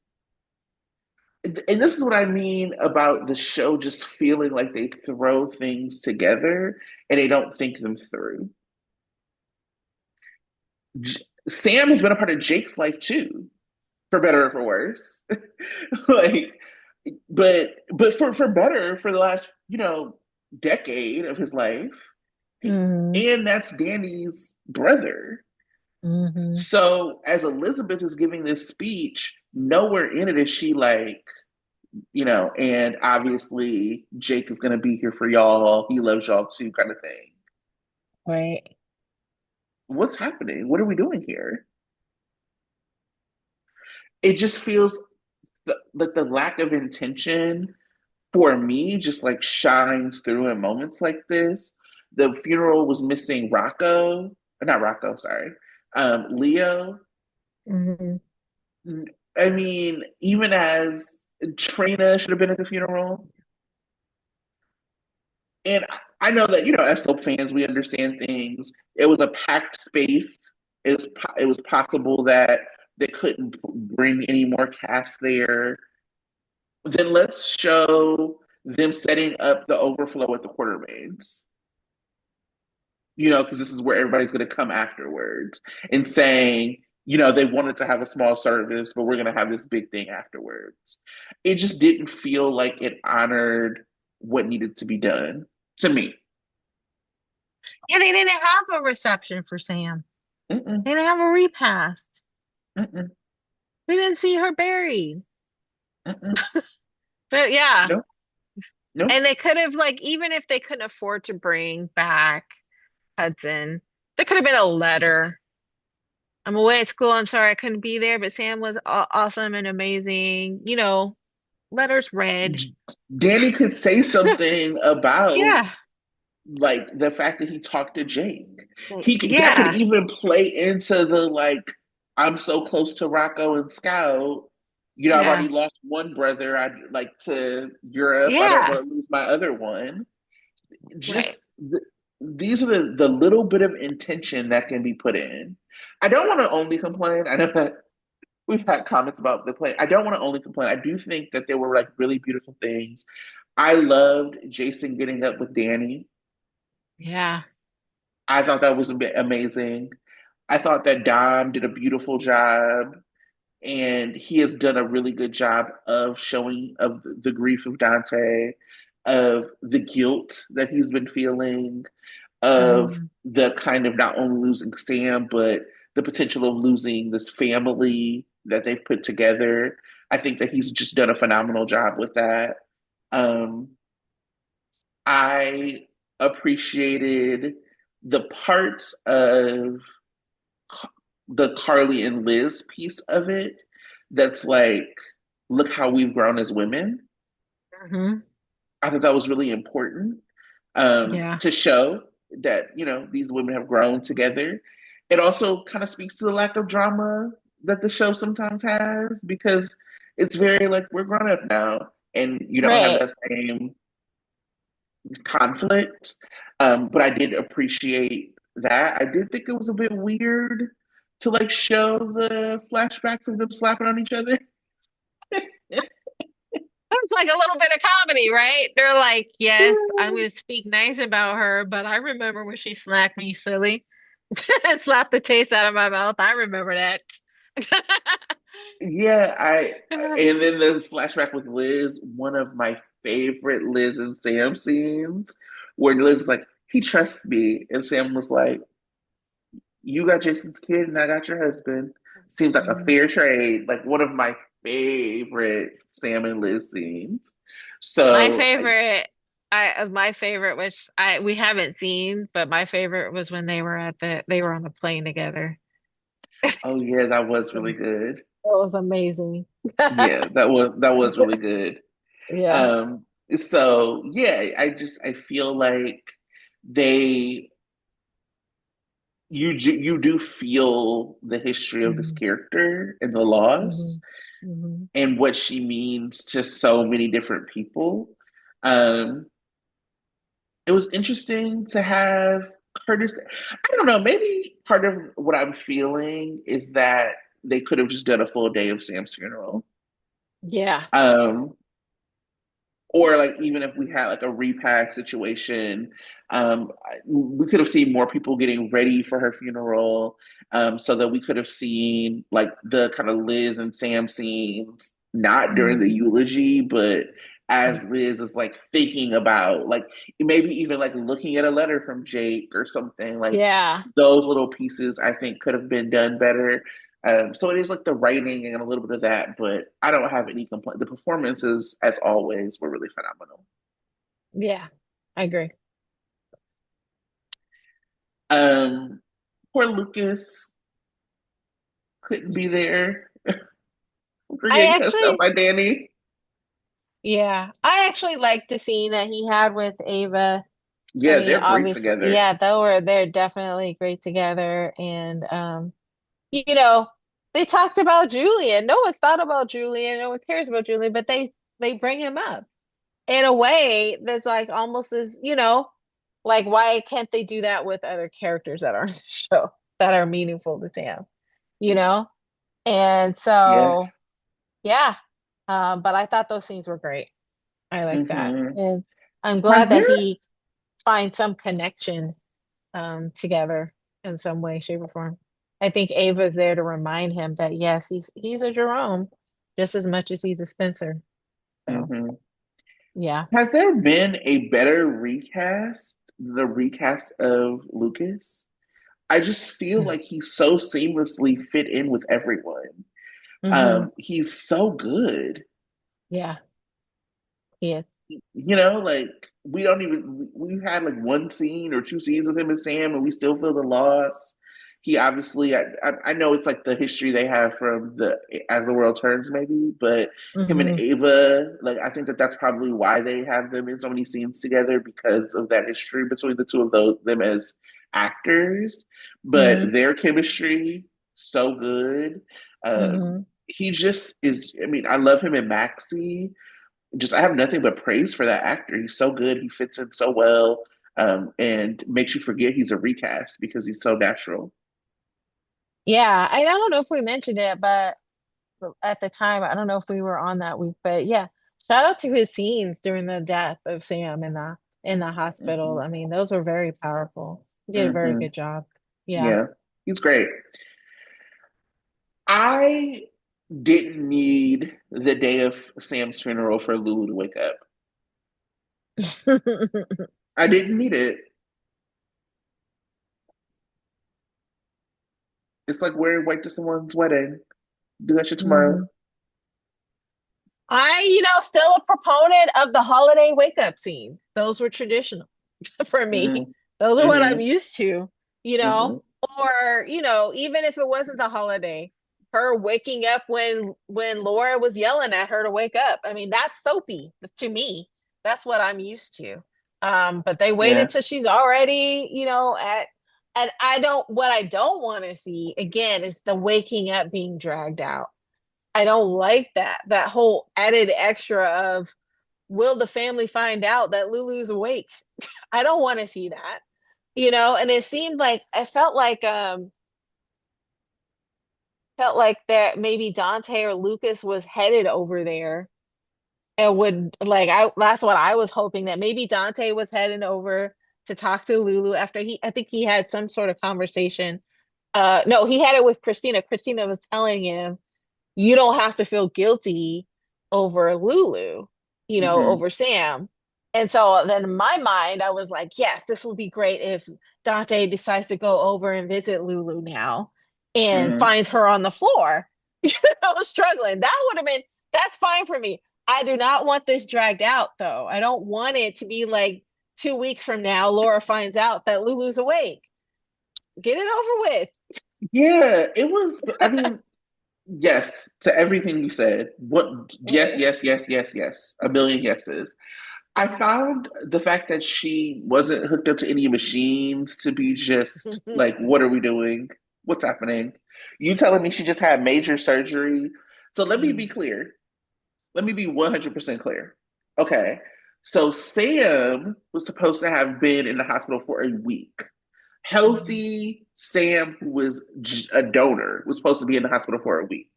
this is what I mean about the show just feeling like they throw things together and they don't think them through. Sam has been a part of Jake's life too, for better or for worse. like, but for better for the last decade of his life, Hmm. and that's Danny's brother. Hmm. So as Elizabeth is giving this speech, nowhere in it is she like, and obviously Jake is going to be here for y'all. He loves y'all too, kind of thing. Right. What's happening? What are we doing here? It just feels like the lack of intention for me just like shines through in moments like this. The funeral was missing not Rocco, sorry, Leo. Hmm. I mean, even as Trina should have been at the funeral, and I know that as soap fans, we understand things. It was a packed space. It was possible that they couldn't bring any more cast there. Then let's show them setting up the overflow at the Quartermains. Because this is where everybody's going to come afterwards and saying, they wanted to have a small service, but we're going to have this big thing afterwards. It just didn't feel like it honored what needed to be done to me. Yeah, they didn't have a reception for Sam. Mm-mm, They didn't have a repast. mm-mm, We didn't see her buried. mm-mm. But yeah. No, no. And they could have like even if they couldn't afford to bring back Hudson, there could have been a letter. I'm away at school. I'm sorry I couldn't be there, but Sam was awesome and amazing. Letters read. Danny could say something about Yeah. like the fact that he talked to Jake. That could Yeah. even play into the like I'm so close to Rocco and Scout. I've already Yeah. lost one brother. I'd like to Europe. I don't Yeah. want to lose my other one. Right. Just these are the little bit of intention that can be put in. I don't want to only complain. I know that we've had comments about the play. I don't want to only complain. I do think that there were like really beautiful things. I loved Jason getting up with Danny. Yeah. I thought that was a bit amazing. I thought that Dom did a beautiful job, and he has done a really good job of showing of the grief of Dante, of the guilt that he's been feeling, of Mhm. the kind of not only losing Sam, but the potential of losing this family that they've put together. I think that he's just done a phenomenal job with that. Um, I appreciated the parts of the Carly and Liz piece of it that's like, look how we've grown as women. Mhm. I thought that was really important Yeah. to show that, these women have grown together. It also kind of speaks to the lack of drama that the show sometimes has because it's very like, we're grown up now and you don't have Right. that same conflict. But I did appreciate that. I did think it was a bit weird to like show the flashbacks of them slapping on each other. It's like a little bit of comedy, right? They're like, yes, I'm going to speak nice about her, but I remember when she smacked me silly and slapped the taste out of my mouth. I remember that. Yeah, and then the flashback with Liz, one of my favorite Liz and Sam scenes, where Liz is like, he trusts me, and Sam was like, you got Jason's kid and I got your husband. Seems like a Mhm. fair trade. Like one of my favorite Sam and Liz scenes. My So, favorite, my favorite, which I we haven't seen, but my favorite was when they were on the plane together. oh yeah, that was That really good. was amazing. Yeah, that was really good. Yeah. Um, so yeah, I feel like they you do feel the history of this Hmm. character and the loss Hmm. Hmm. and what she means to so many different people. Um, it was interesting to have Curtis. I don't know, maybe part of what I'm feeling is that they could have just done a full day of Sam's funeral. Yeah. Um, or like even if we had like a repack situation, we could have seen more people getting ready for her funeral, so that we could have seen like the kind of Liz and Sam scenes not during the Hmm. eulogy, but as Liz is like thinking about like maybe even like looking at a letter from Jake or something like Yeah. those little pieces I think could have been done better. So it is like the writing and a little bit of that, but I don't have any complaint. The performances, as always, were really phenomenal. Yeah. I agree. Um, Poor Lucas couldn't be there for I getting cussed out actually, by Danny. yeah, I actually liked the scene that he had with Ava. I Yeah, mean, they're great obviously, together. yeah, they're definitely great together. And you know, they talked about Julian. No one's thought about Julian, no one cares about Julian, but they bring him up in a way that's like almost as, like why can't they do that with other characters that are on the show that are meaningful to Sam, you know? And Yeah. so, yeah. But I thought those scenes were great. I like that. Hmm. And I'm Has glad that there? he finds some connection together in some way, shape, or form. I think Ava's there to remind him that yes, he's a Jerome just as much as he's a Spencer. So Hmm. yeah. Has there been a better recast? The recast of Lucas? I just feel like he's so seamlessly fit in with everyone. Hmm. He's so good. Yeah, he is. Like we don't even we've had like one scene or two scenes with him and Sam, and we still feel the loss. He obviously, I know it's like the history they have from the As the World Turns, maybe, but him and Hmm. Ava, like I think that that's probably why they have them in so many scenes together because of that history between the two of them as actors. But Hmm. their chemistry so good. Hmm. He just is. I mean, I love him in Maxie, just I have nothing but praise for that actor. He's so good. He fits in so well, and makes you forget he's a recast because he's so natural. Yeah, I don't know if we mentioned it, but at the time, I don't know if we were on that week, but yeah, shout out to his scenes during the death of Sam in the hospital. Hmm. I mean, those were very powerful. Did a very Hmm. good job. Yeah. Yeah, he's great. I didn't need the day of Sam's funeral for Lulu to wake up. I didn't need it. It's like wearing white to someone's wedding. Do that shit tomorrow. Mhm. Still a proponent of the holiday wake up scene. Those were traditional for me. Hmm. Those are what I'm Hmm. used to, you know, Hmm. or, even if it wasn't the holiday, her waking up when Laura was yelling at her to wake up. I mean, that's soapy to me. That's what I'm used to. But they Yeah. waited till she's already, and what I don't want to see again is the waking up being dragged out. I don't like that whole added extra of will the family find out that Lulu's awake? I don't want to see that. And it seemed like I felt like that maybe Dante or Lucas was headed over there and would like I that's what I was hoping, that maybe Dante was heading over to talk to Lulu after I think he had some sort of conversation. No, he had it with Christina. Christina was telling him you don't have to feel guilty over Lulu, Hmm. over Sam. And so then in my mind, I was like, yes, this would be great if Dante decides to go over and visit Lulu now and Hmm. finds her on the floor, struggling. That's fine for me. I do not want this dragged out, though. I don't want it to be like 2 weeks from now, Laura finds out that Lulu's awake. Get it over with. Yeah, it was. I mean, yes to everything you said. What? Yes, yes, yes, yes, yes. A million yeses. I found the fact that she wasn't hooked up to any machines to be just like, what are we doing? What's happening? You telling me she just had major surgery? So let me be clear. Let me be 100% clear. Okay. So Sam was supposed to have been in the hospital for a week. Healthy Sam, who was a donor, was supposed to be in the hospital for a week.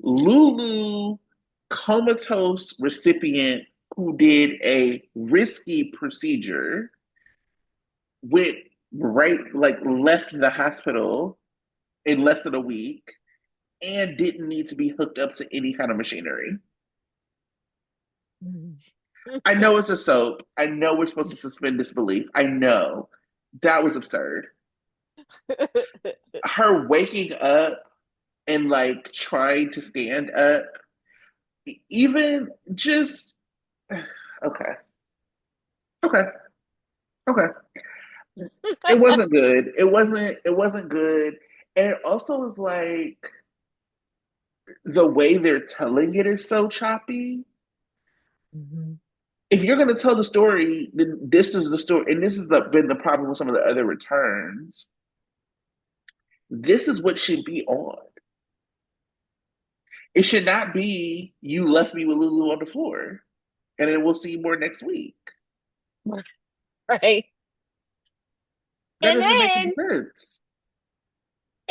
Lulu, comatose recipient who did a risky procedure, went right, like left the hospital in less than a week and didn't need to be hooked up to any kind of machinery. I know it's a soap. I know we're supposed to suspend disbelief. I know. That was absurd. Her waking up and like trying to stand up, even just okay. Okay. Okay. It wasn't good. It wasn't good. And it also was like the way they're telling it is so choppy. If you're gonna tell the story, then this is the story, and this has been the problem with some of the other returns. This is what should be on. It should not be you left me with Lulu on the floor, and then we'll see more next week. Right. That And doesn't make any then sense.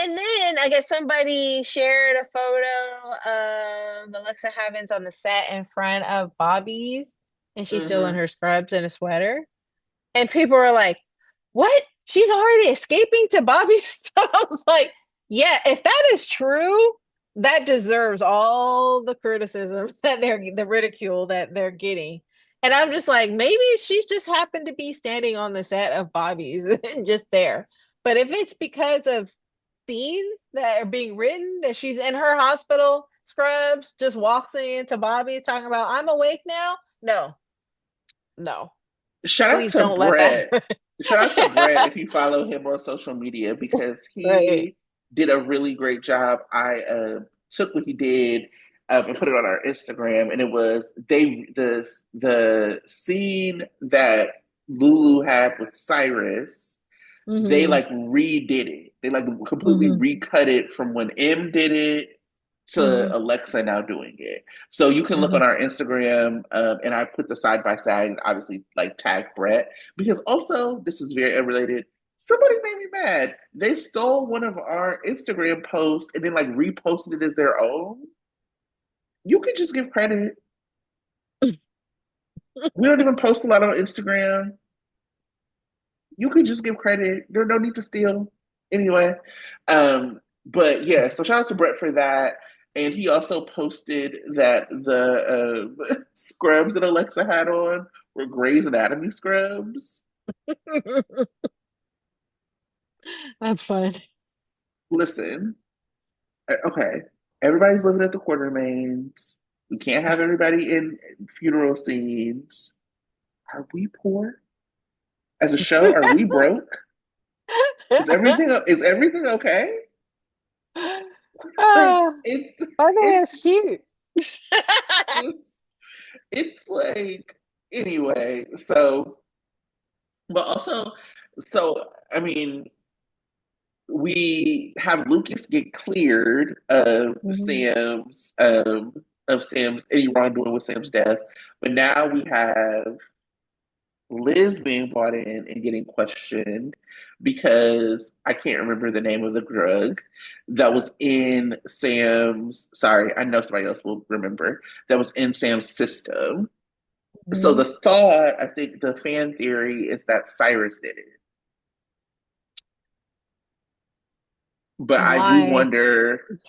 And then I guess somebody shared a photo of Alexa Havins on the set in front of Bobby's, and she's still in Hmm. her scrubs and a sweater. And people were like, "What? She's already escaping to Bobby's?" So I was like, "Yeah, if that is true, that deserves all the criticism the ridicule that they're getting." And I'm just like, maybe she's just happened to be standing on the set of Bobby's just there. But if it's because of scenes that are being written that she's in her hospital scrubs, just walks into Bobby talking about I'm awake now. No, no, Shout out please to don't let that. Brett. Shout out to Brett if you follow him on social media because Right. he did a really great job. I took what he did and put it on our Instagram, and it was the scene that Lulu had with Cyrus. They Hmm. like redid it. They like completely Hmm. recut it from when M did it Hmm. to Alexa now doing it. So you can look Hmm. on our Instagram, and I put the side by side, and obviously like tag Brett because also this is very unrelated. Somebody made me mad. They stole one of our Instagram posts and then like reposted it as their own. You can just give credit. We don't even post a lot on Instagram. You could just give credit. There's no need to steal. Anyway, but yeah, so shout out to Brett for that. And he also posted that the scrubs that Alexa had on were Grey's Anatomy scrubs. That's fun. Listen, okay, everybody's living at the Quartermains. We can't have everybody in funeral scenes. Are we poor as a show? Are we broke? Is everything okay? Like Ah, I think it's it's cute. it's it's like anyway. So, but also, so I mean, we have Lucas get cleared Mhm. Of Sam's any wrongdoing with Sam's death, but now we have Liz being brought in and getting questioned because I can't remember the name of the drug that was in Sam's. Sorry, I know somebody else will remember that was in Sam's system. So the Mhm. thought, I think, the fan theory is that Cyrus did it, but I do Why? wonder.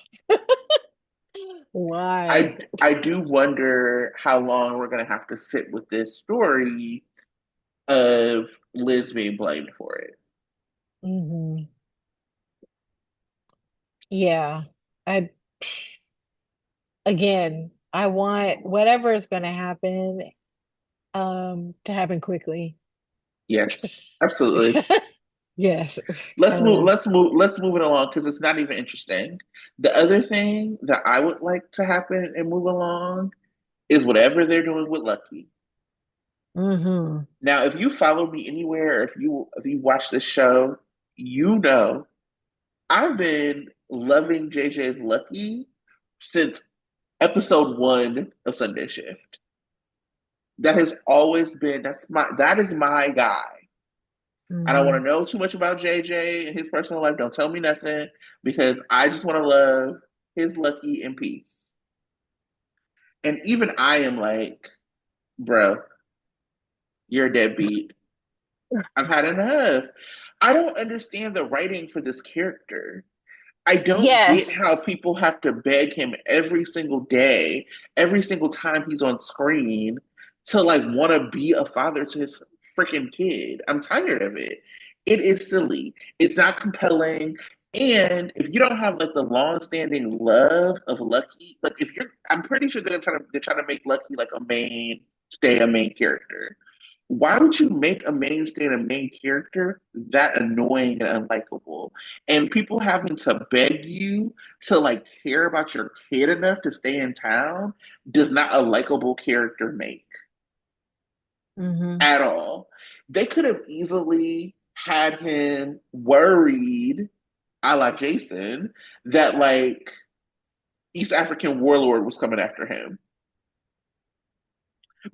Why? I do wonder how long we're gonna have to sit with this story of Liz being blamed for it. Hmm. Yeah. I again, I want whatever is going to happen to happen quickly. Yes, absolutely. Yes, Let's move. because Let's move. Let's move it along because it's not even interesting. The other thing that I would like to happen and move along is whatever they're doing with Lucky. hmm Now, if you follow me anywhere, if you watch this show, you know I've been loving JJ's Lucky since episode one of Sunday Shift. That has always been that is my guy. I don't want hmm to know too much about JJ and his personal life. Don't tell me nothing because I just want to love his Lucky in peace. And even I am like, bro, you're a deadbeat. I've had enough. I don't understand the writing for this character. I don't get how Yes. people have to beg him every single day, every single time he's on screen to like want to be a father to his freaking kid. I'm tired of it. It is silly. It's not compelling. And if you don't have like the long-standing love of Lucky, like if you're, I'm pretty sure they're trying to make Lucky like a main character. Why would you make a mainstay and a main character that annoying and unlikable? And people having to beg you to like care about your kid enough to stay in town does not a likable character make hmm at all. They could have easily had him worried, a la Jason, that like East African warlord was coming after him.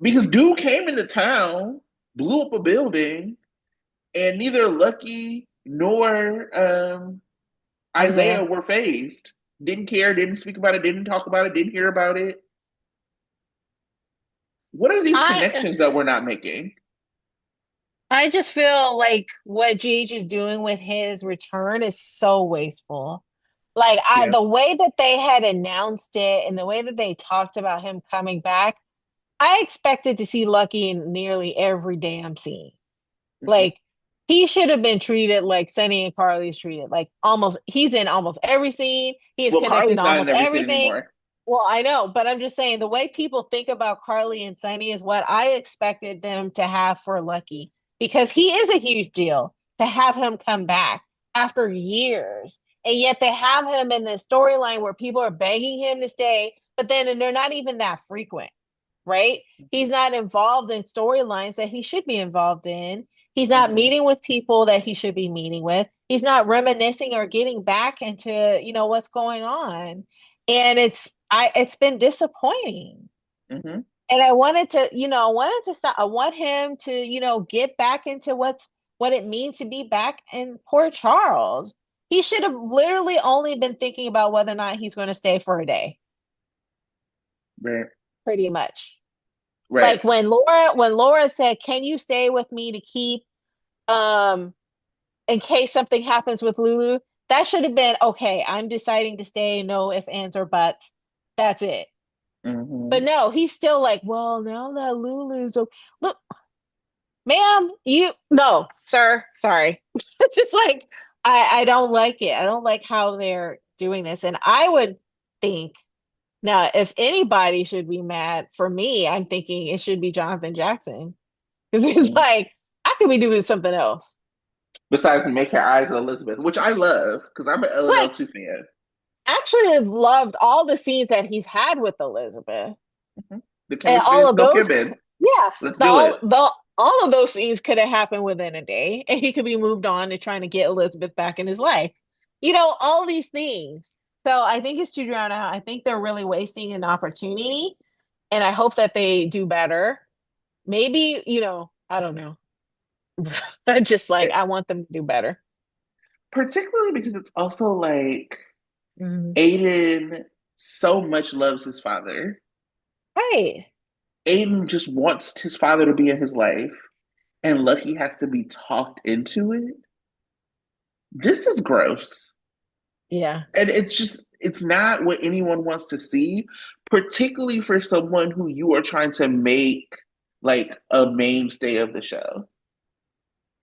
Because dude came into town, blew up a building, and neither Lucky nor Isaiah Isaiah. were phased. Didn't care, didn't speak about it, didn't talk about it, didn't hear about it. What are these I connections that we're not making? I just feel like what GH is doing with his return is so wasteful. Like Yeah. the way that they had announced it and the way that they talked about him coming back, I expected to see Lucky in nearly every damn scene. Mm-hmm. Like he should have been treated like Sonny and Carly's treated. Like almost he's in almost every scene. He is Well, connected Carly's to not in almost every scene everything. anymore. Well, I know, but I'm just saying the way people think about Carly and Sonny is what I expected them to have for Lucky because he is a huge deal to have him come back after years. And yet they have him in this storyline where people are begging him to stay, but then they're not even that frequent, right? He's not involved in storylines that he should be involved in. He's not Mm-hmm. meeting with people that he should be meeting with. He's not reminiscing or getting back into, what's going on. And it's been disappointing. Mm-hmm. And I wanted to, I want him to, get back into what it means to be back in Port Charles. He should have literally only been thinking about whether or not he's going to stay for a day, Right. pretty much. Right. Like when Laura said, "Can you stay with me to keep?" Um, in case something happens with Lulu, that should have been okay. I'm deciding to stay. No ifs, ands, or buts. That's it. But Hmm. no, he's still like, well, now that Lulu's okay. Look, ma'am, you no, sir, sorry. It's just like I don't like it. I don't like how they're doing this. And I would think now if anybody should be mad for me, I'm thinking it should be Jonathan Jackson. Because he's Hmm. like, I could be doing something else. Besides Make Your Eyes on Elizabeth, which I love because I'm an Like, LML2 fan. actually have loved all the scenes that he's had with Elizabeth. Hmm. The And chemistry all is of still those, given. yeah, Let's do it. all of those scenes could have happened within a day, and he could be moved on to trying to get Elizabeth back in his life. All these things. So I think it's too drawn out. I think they're really wasting an opportunity, and I hope that they do better. Maybe, I don't know. Just like It- I want them to do better. Particularly because it's also like Mhm. Aiden so much loves his father. Right. Aiden just wants his father to be in his life, and Lucky has to be talked into it. This is gross. Yeah. And it's not what anyone wants to see, particularly for someone who you are trying to make like a mainstay of the show.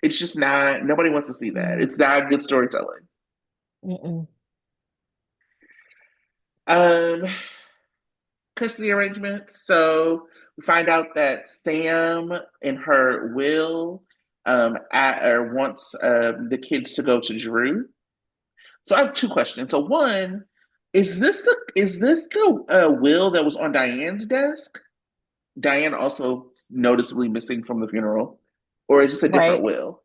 It's just not, nobody wants to see that. Mhm. It's not good storytelling. Mm-mm. Um, Custody arrangements. So we find out that Sam in her will or wants the kids to go to Drew. So I have two questions. So one, is this the will that was on Diane's desk? Diane also noticeably missing from the funeral, or is this a different Right. will?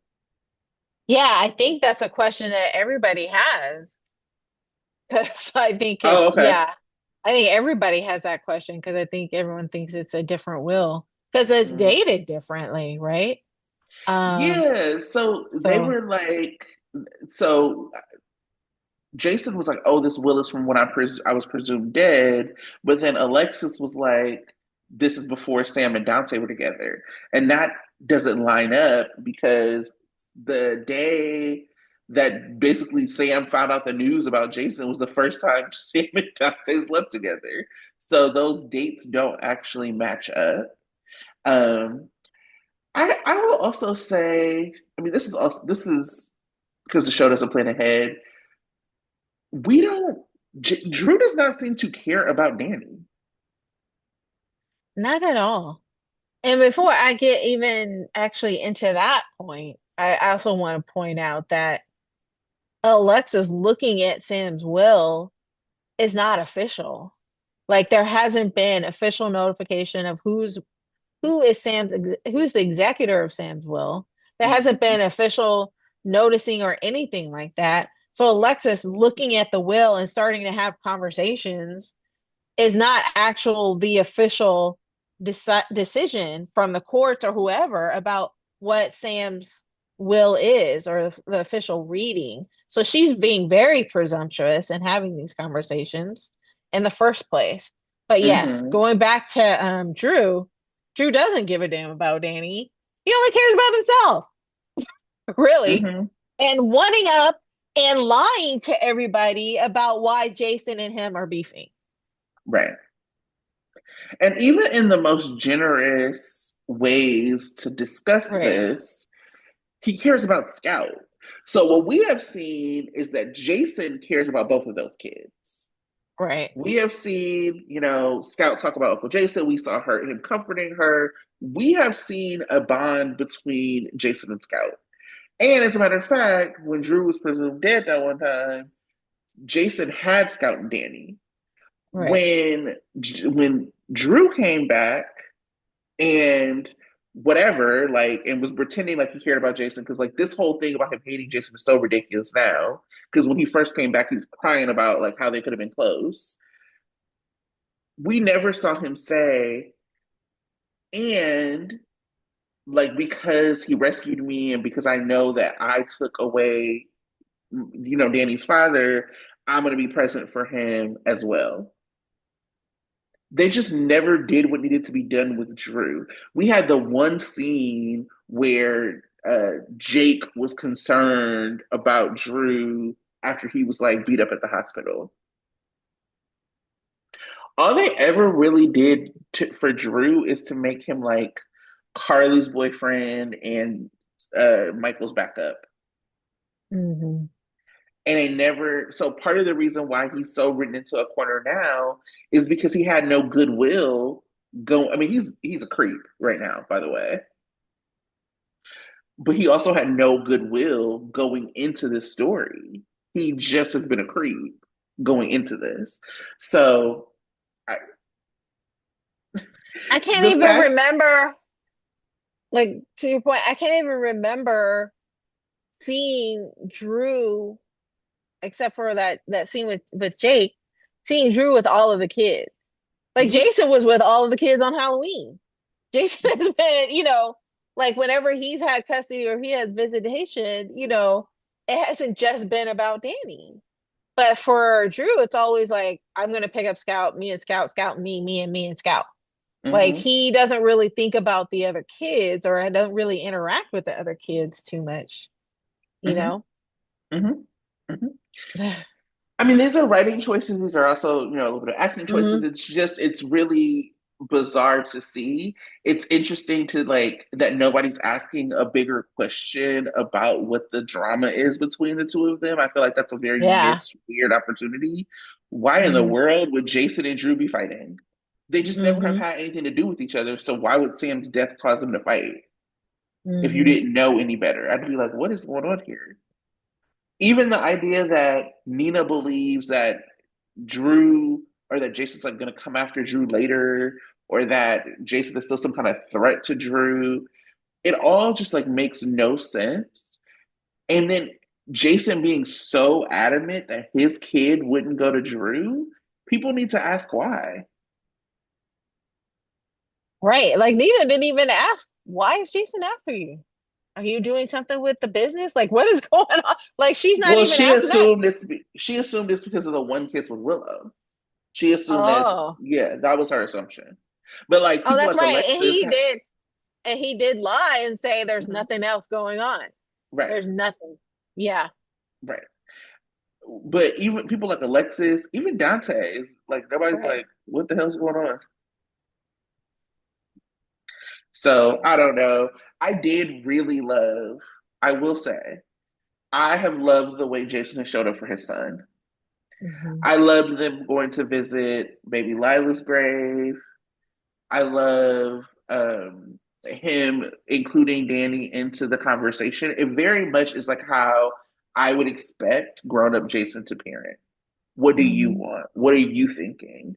Yeah, I think that's a question that everybody has. Because I think Oh, okay. yeah, I think everybody has that question because I think everyone thinks it's a different will because it's Mm. dated differently, right? Um, Yeah. So they so were like, so Jason was like, "Oh, this will is from when I was presumed dead," but then Alexis was like, "This is before Sam and Dante were together," and that doesn't line up because the day that basically Sam found out the news about Jason was the first time Sam and Dante slept together. So those dates don't actually match up. Um, I will also say, I mean, this is because the show doesn't plan ahead. We don't. Drew does not seem to care about Danny. not at all. And before I get even actually into that point, I also want to point out that Alexis looking at Sam's will is not official. Like there hasn't been official notification of who's the executor of Sam's will. There hasn't Mm-hmm. been official noticing or anything like that. So Alexis looking at the will and starting to have conversations is not actual the official decision from the courts or whoever about what Sam's will is or the official reading. So she's being very presumptuous and having these conversations in the first place. But yes, Mm-hmm. going back to Drew doesn't give a damn about Danny. He only cares about himself, really. Mm-hmm. And wanting up and lying to everybody about why Jason and him are beefing. Right. And even in the most generous ways to discuss Right, this, he cares about Scout. So what we have seen is that Jason cares about both of those kids. right. We have seen, Scout talk about Uncle Jason. We saw him comforting her. We have seen a bond between Jason and Scout. And as a matter of fact, when Drew was presumed dead that one time, Jason had Scout and Danny. Right. When Drew came back and whatever, like, and was pretending like he cared about Jason, because like this whole thing about him hating Jason is so ridiculous now. Because when he first came back, he was crying about like how they could have been close. We never saw him say, and like because he rescued me and because I know that I took away, Danny's father, I'm going to be present for him as well. They just never did what needed to be done with Drew. We had the one scene where Jake was concerned about Drew after he was like beat up at the hospital. All they ever really did for Drew is to make him like Carly's boyfriend and Michael's backup. Hmm. And they never, so part of the reason why he's so written into a corner now is because he had no goodwill go. I mean, he's a creep right now, by the way, but he also had no goodwill going into this story. He just has been a creep going into this. So I, I can't the even fact, remember, like to your point, I can't even remember seeing Drew, except for that scene with Jake, seeing Drew with all of the kids. Like mhm, Jason was with all of the kids on Halloween. Jason has been, like whenever he's had custody or he has visitation, it hasn't just been about Danny. But for Drew, it's always like, I'm gonna pick up Scout, me and Scout, Scout, me and me and Scout. Like mhm, he doesn't really think about the other kids or don't really interact with the other kids too much, you mhm, know? mhm, mhm. I mean, these are writing choices. These are also, a little bit of acting choices. Hmm. It's really bizarre to see. It's interesting to like that nobody's asking a bigger question about what the drama is between the two of them. I feel like that's a very Yeah. missed, weird opportunity. Why in the Hmm. world would Jason and Drew be fighting? They just never have Hmm. had anything to do with each other. So why would Sam's death cause them to fight if you Hmm. didn't know any better? I'd be like, what is going on here? Even the idea that Nina believes that Drew or that Jason's like going to come after Drew later or that Jason is still some kind of threat to Drew, it all just like makes no sense. And then Jason being so adamant that his kid wouldn't go to Drew, people need to ask why. Right. Like Nina didn't even ask, why is Jason after you? Are you doing something with the business? Like, what is going on? Like, she's not Well, even asking that. she assumed it's because of the one kiss with Willow. She assumed that Oh, yeah, that was her assumption. But like oh, people that's like right. Alexis, And he did lie and say there's mhm, nothing else going on. right, There's nothing. Yeah. right. But even people like Alexis, even Dante is like nobody's Right. like, what the hell's going on? So I don't know. I did really love, I will say, I have loved the way Jason has showed up for his son. Hmm. I loved them going to visit baby Lila's grave. I love him including Danny into the conversation. It very much is like how I would expect grown up Jason to parent. What do you Hmm. want? What are you thinking?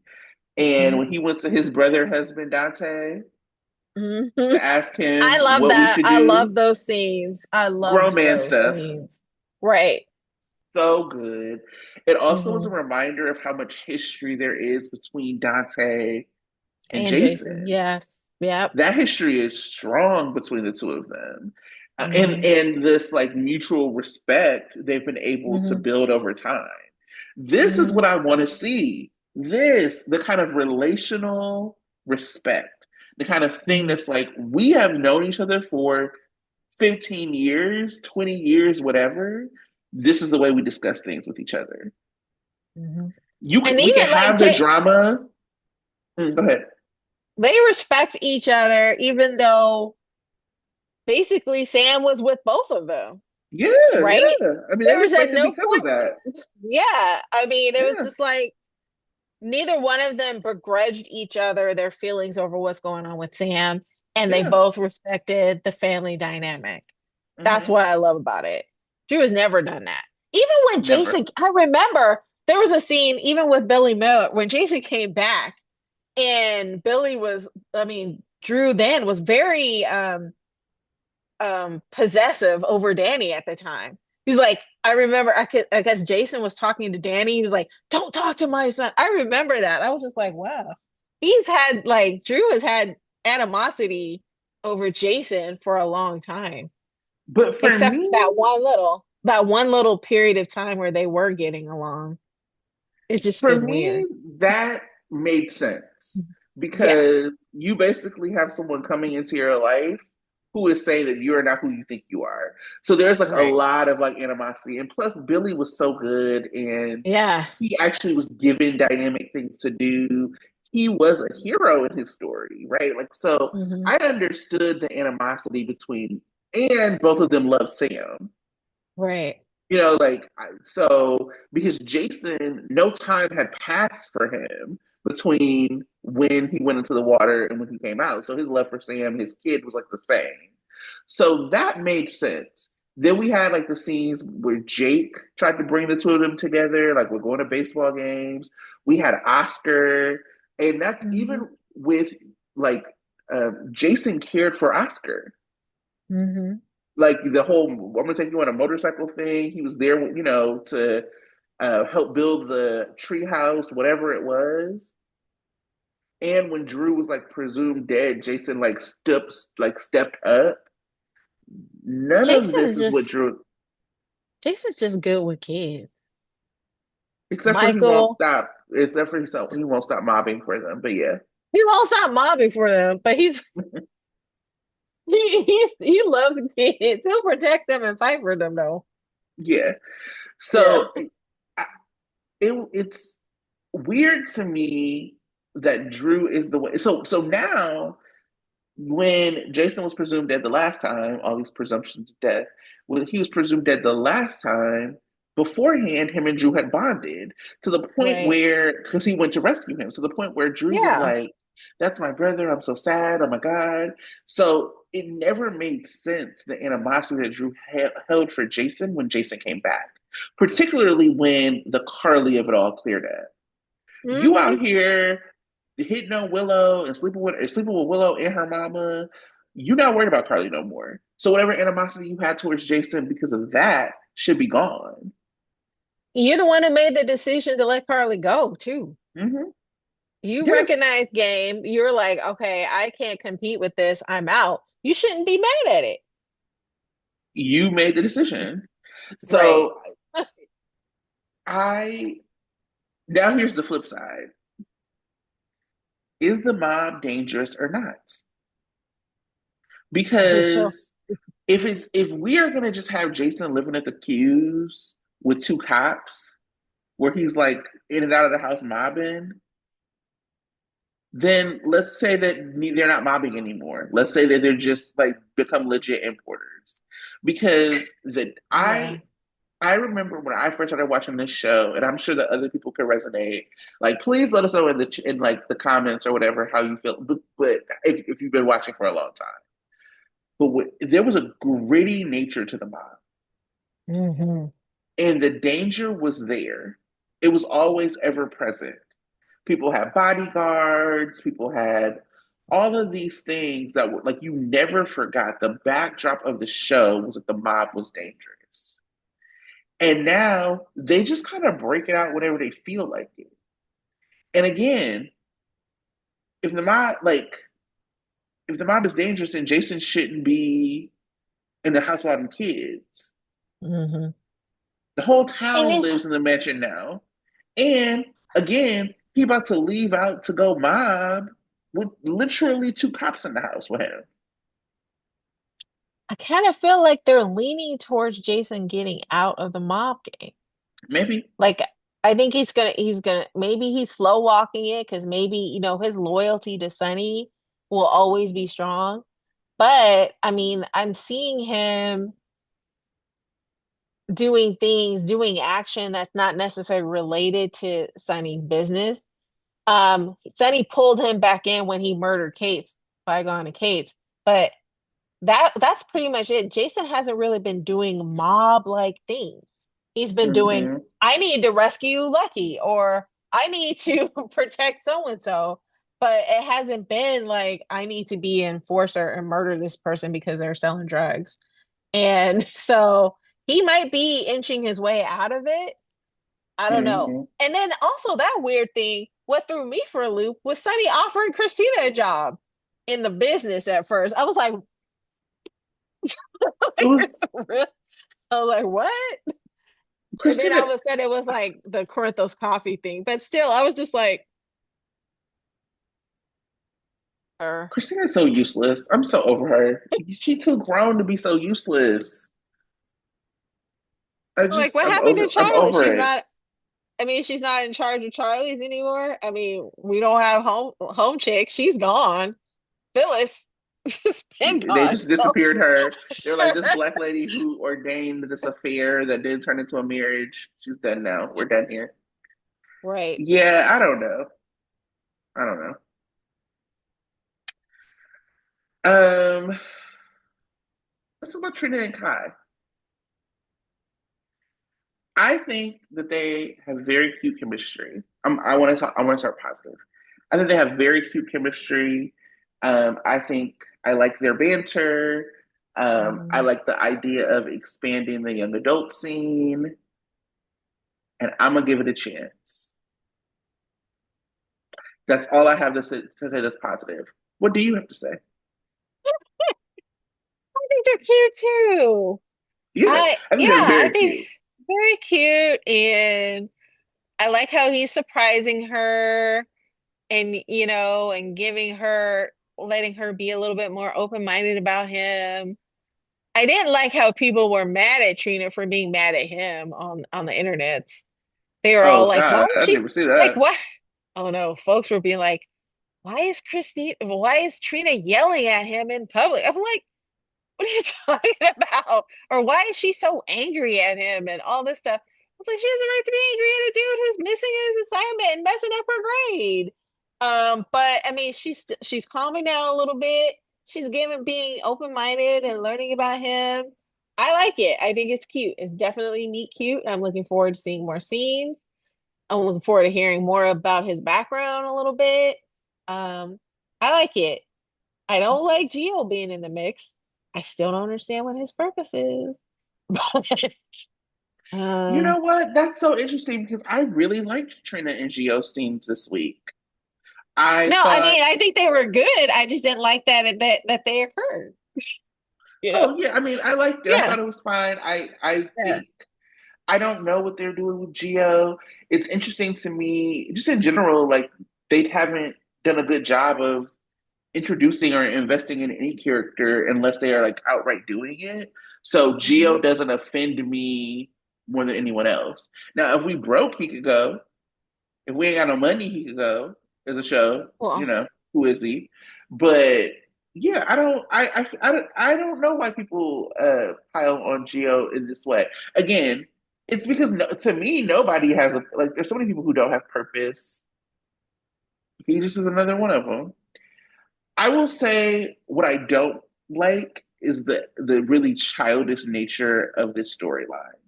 And when he went to his brother husband Dante Hmm. to ask him I love what we that. should I love do, those scenes. I grown loved man those stuff, scenes. Right. so good. It also was a Hmm. reminder of how much history there is between Dante and And Jason. Jason. Yes. Yep. That history is strong between the two of them. And Hmm. and this like mutual respect they've been able to Hmm. build over time. This is Hmm. what I want to see. This, the kind of relational respect, the kind of thing Hmm. that's like we have known each other for 15 years, 20 years, whatever. This is the way we discuss things with each other. Hmm. You And we can even like have the Jay, drama. Go ahead. they respect each other, even though basically Sam was with both of them, Yeah, right? yeah. I mean, they There was at respected no because of point, that. yeah. I mean, it was Yeah, just like neither one of them begrudged each other their feelings over what's going on with Sam, and they yeah. both respected the family dynamic. That's Hmm. what I love about it. Drew has never done that. Even when Never. Jason, I remember there was a scene, even with Billy Miller, when Jason came back and Billy was, I mean, Drew then was very possessive over Danny at the time. He's like, I remember I guess Jason was talking to Danny. He was like, don't talk to my son. I remember that. I was just like, wow. He's had like Drew has had animosity over Jason for a long time. But for Except for me, that one little period of time where they were getting along. It's just for been me, weird. that made sense Yeah. because you basically have someone coming into your life who is saying that you're not who you think you are. So there's like a Right. lot of like animosity. And plus Billy was so good and Yeah. he actually was given dynamic things to do. He was a hero in his story, right? Like so Hmm. I understood the animosity between and both of them loved Sam. Right. Like so because Jason, no time had passed for him between when he went into the water and when he came out. So his love for Sam, his kid, was like the same. So that made sense. Then we had like the scenes where Jake tried to bring the two of them together, like we're going to baseball games. We had Oscar, and that's Hmm. even with like Jason cared for Oscar, Hmm. like the whole "I'm gonna take you on a motorcycle" thing. He was there, to help build the treehouse, whatever it was. And when Drew was like presumed dead, Jason stepped up. None of Jason this is is what just Drew, Jason's just good with kids. except for he won't Michael, stop. Except for he won't stop mobbing for them. But yeah, he won't stop mobbing for them, but he loves kids. He'll protect them and fight for them though. yeah. Yeah. So it's weird to me that Drew is the way. So now when Jason was presumed dead the last time, all these presumptions of death, when he was presumed dead the last time, beforehand, him and Drew had bonded to the point Right. where, because he went to rescue him, to the point where Drew was Yeah. like, "That's my brother. I'm so sad. Oh my God." So it never made sense the animosity that Drew held for Jason when Jason came back, particularly when the Carly of it all cleared up. You Hmm. out here hitting on Willow and sleeping with Willow and her mama. You're not worried about Carly no more. So whatever animosity you had towards Jason because of that should be gone. You're the one who made the decision to let Carly go, too. Mm-hmm. You Yes, recognize game. You're like, okay, I can't compete with this. I'm out. You shouldn't be mad at it. you made the decision. Right. So I now here's the flip side: is the mob dangerous or not? So Because if we are gonna just have Jason living at the Q's with two cops, where he's like in and out of the house mobbing, then let's say that they're not mobbing anymore. Let's say that they're just like become legit importers. Because that yeah. I remember when I first started watching this show, and I'm sure that other people could resonate. Like, please let us know in like the comments or whatever how you feel. But if you've been watching for a long time, but there was a gritty nature to the mob, Hmm. and the danger was there. It was always ever present. People had bodyguards, people had all of these things that were like you never forgot. The backdrop of the show was that the mob was dangerous. And now they just kind of break it out whenever they feel like it. And again, if the mob like if the mob is dangerous, then Jason shouldn't be in the house with kids. Hmm. The whole And town it's lives in the mansion now. And again, he about to leave out to go mob with literally two cops in the house with him. I kind of feel like they're leaning towards Jason getting out of the mob game. Maybe. Like I think he's gonna maybe he's slow walking it because maybe, his loyalty to Sonny will always be strong. But I mean, I'm seeing him doing things, doing action that's not necessarily related to Sonny's business. Sonny pulled him back in when he murdered Kate, Bygone and Kate, but that's pretty much it. Jason hasn't really been doing mob-like things. He's been doing, Mm-hmm. I need to rescue Lucky or I need to protect so and so, but it hasn't been like I need to be an enforcer and murder this person because they're selling drugs. And so he might be inching his way out of it. I don't know. Mm-hmm. And then also that weird thing, what threw me for a loop was Sonny offering Christina a job in the business at first. I was like, It was really? I was like, what? And then Christina. all of a sudden it was like the Corinthos coffee thing. But still, I was just like, her. Christina's so useless. I'm so over her. She's too grown to be so useless. Like, what happened to I'm Charlie? over She's it. not. I mean, she's not in charge of Charlie's anymore. I mean, we don't have home chick. She's gone. Phyllis has been They gone. just So, disappeared her. They were like, this black lady who ordained this affair that didn't turn into a marriage. She's done now. We're done here. right. Yeah, I don't know. I don't know. Let's talk about Trina and Kai. I think that they have very cute chemistry. I want to talk. I want to start positive. I think they have very cute chemistry. I think I like their banter. I Mm. like the idea of expanding the young adult scene, and I'm gonna give it a chance. That's all I have to say that's positive. What do you have to say? I think they're cute too. Yeah, I Yeah, think they're I very think cute. very cute, and I like how he's surprising her, and and giving her, letting her be a little bit more open-minded about him. I didn't like how people were mad at Trina for being mad at him on the internet. They were all Oh like, "Why God, is I she never see like that. what?" Oh no, folks were being like, Why is Trina yelling at him in public?" I'm like, "What are you talking about?" Or why is she so angry at him and all this stuff? I was like, she has the right to be angry at a dude who's missing his assignment and messing up her grade. But I mean, she's calming down a little bit. She's being open-minded and learning about him. I like it. I think it's cute. It's definitely meet cute. I'm looking forward to seeing more scenes. I'm looking forward to hearing more about his background a little bit. Um, I like it. I don't like Geo being in the mix. I still don't understand what his purpose is. But You uh, know what? That's so interesting because I really liked Trina and Geosteins this week. I no, I thought, mean, I think they were good. I just didn't like that they occurred. You know? oh yeah, I mean, I liked it. I Yeah, thought it was fine. I yeah. think I don't know what they're doing with Geo. It's interesting to me, just in general, like they haven't done a good job of introducing or investing in any character unless they are like outright doing it. So Geo Mhm. doesn't offend me more than anyone else. Now, if we broke, he could go. If we ain't got no money, he could go as a show. You Well, know, who is he? But yeah, I don't know why people pile on Geo in this way. Again, it's because to me nobody has a like. There's so many people who don't have purpose. He just is another one of them. I will say what I don't like is the really childish nature of this storyline.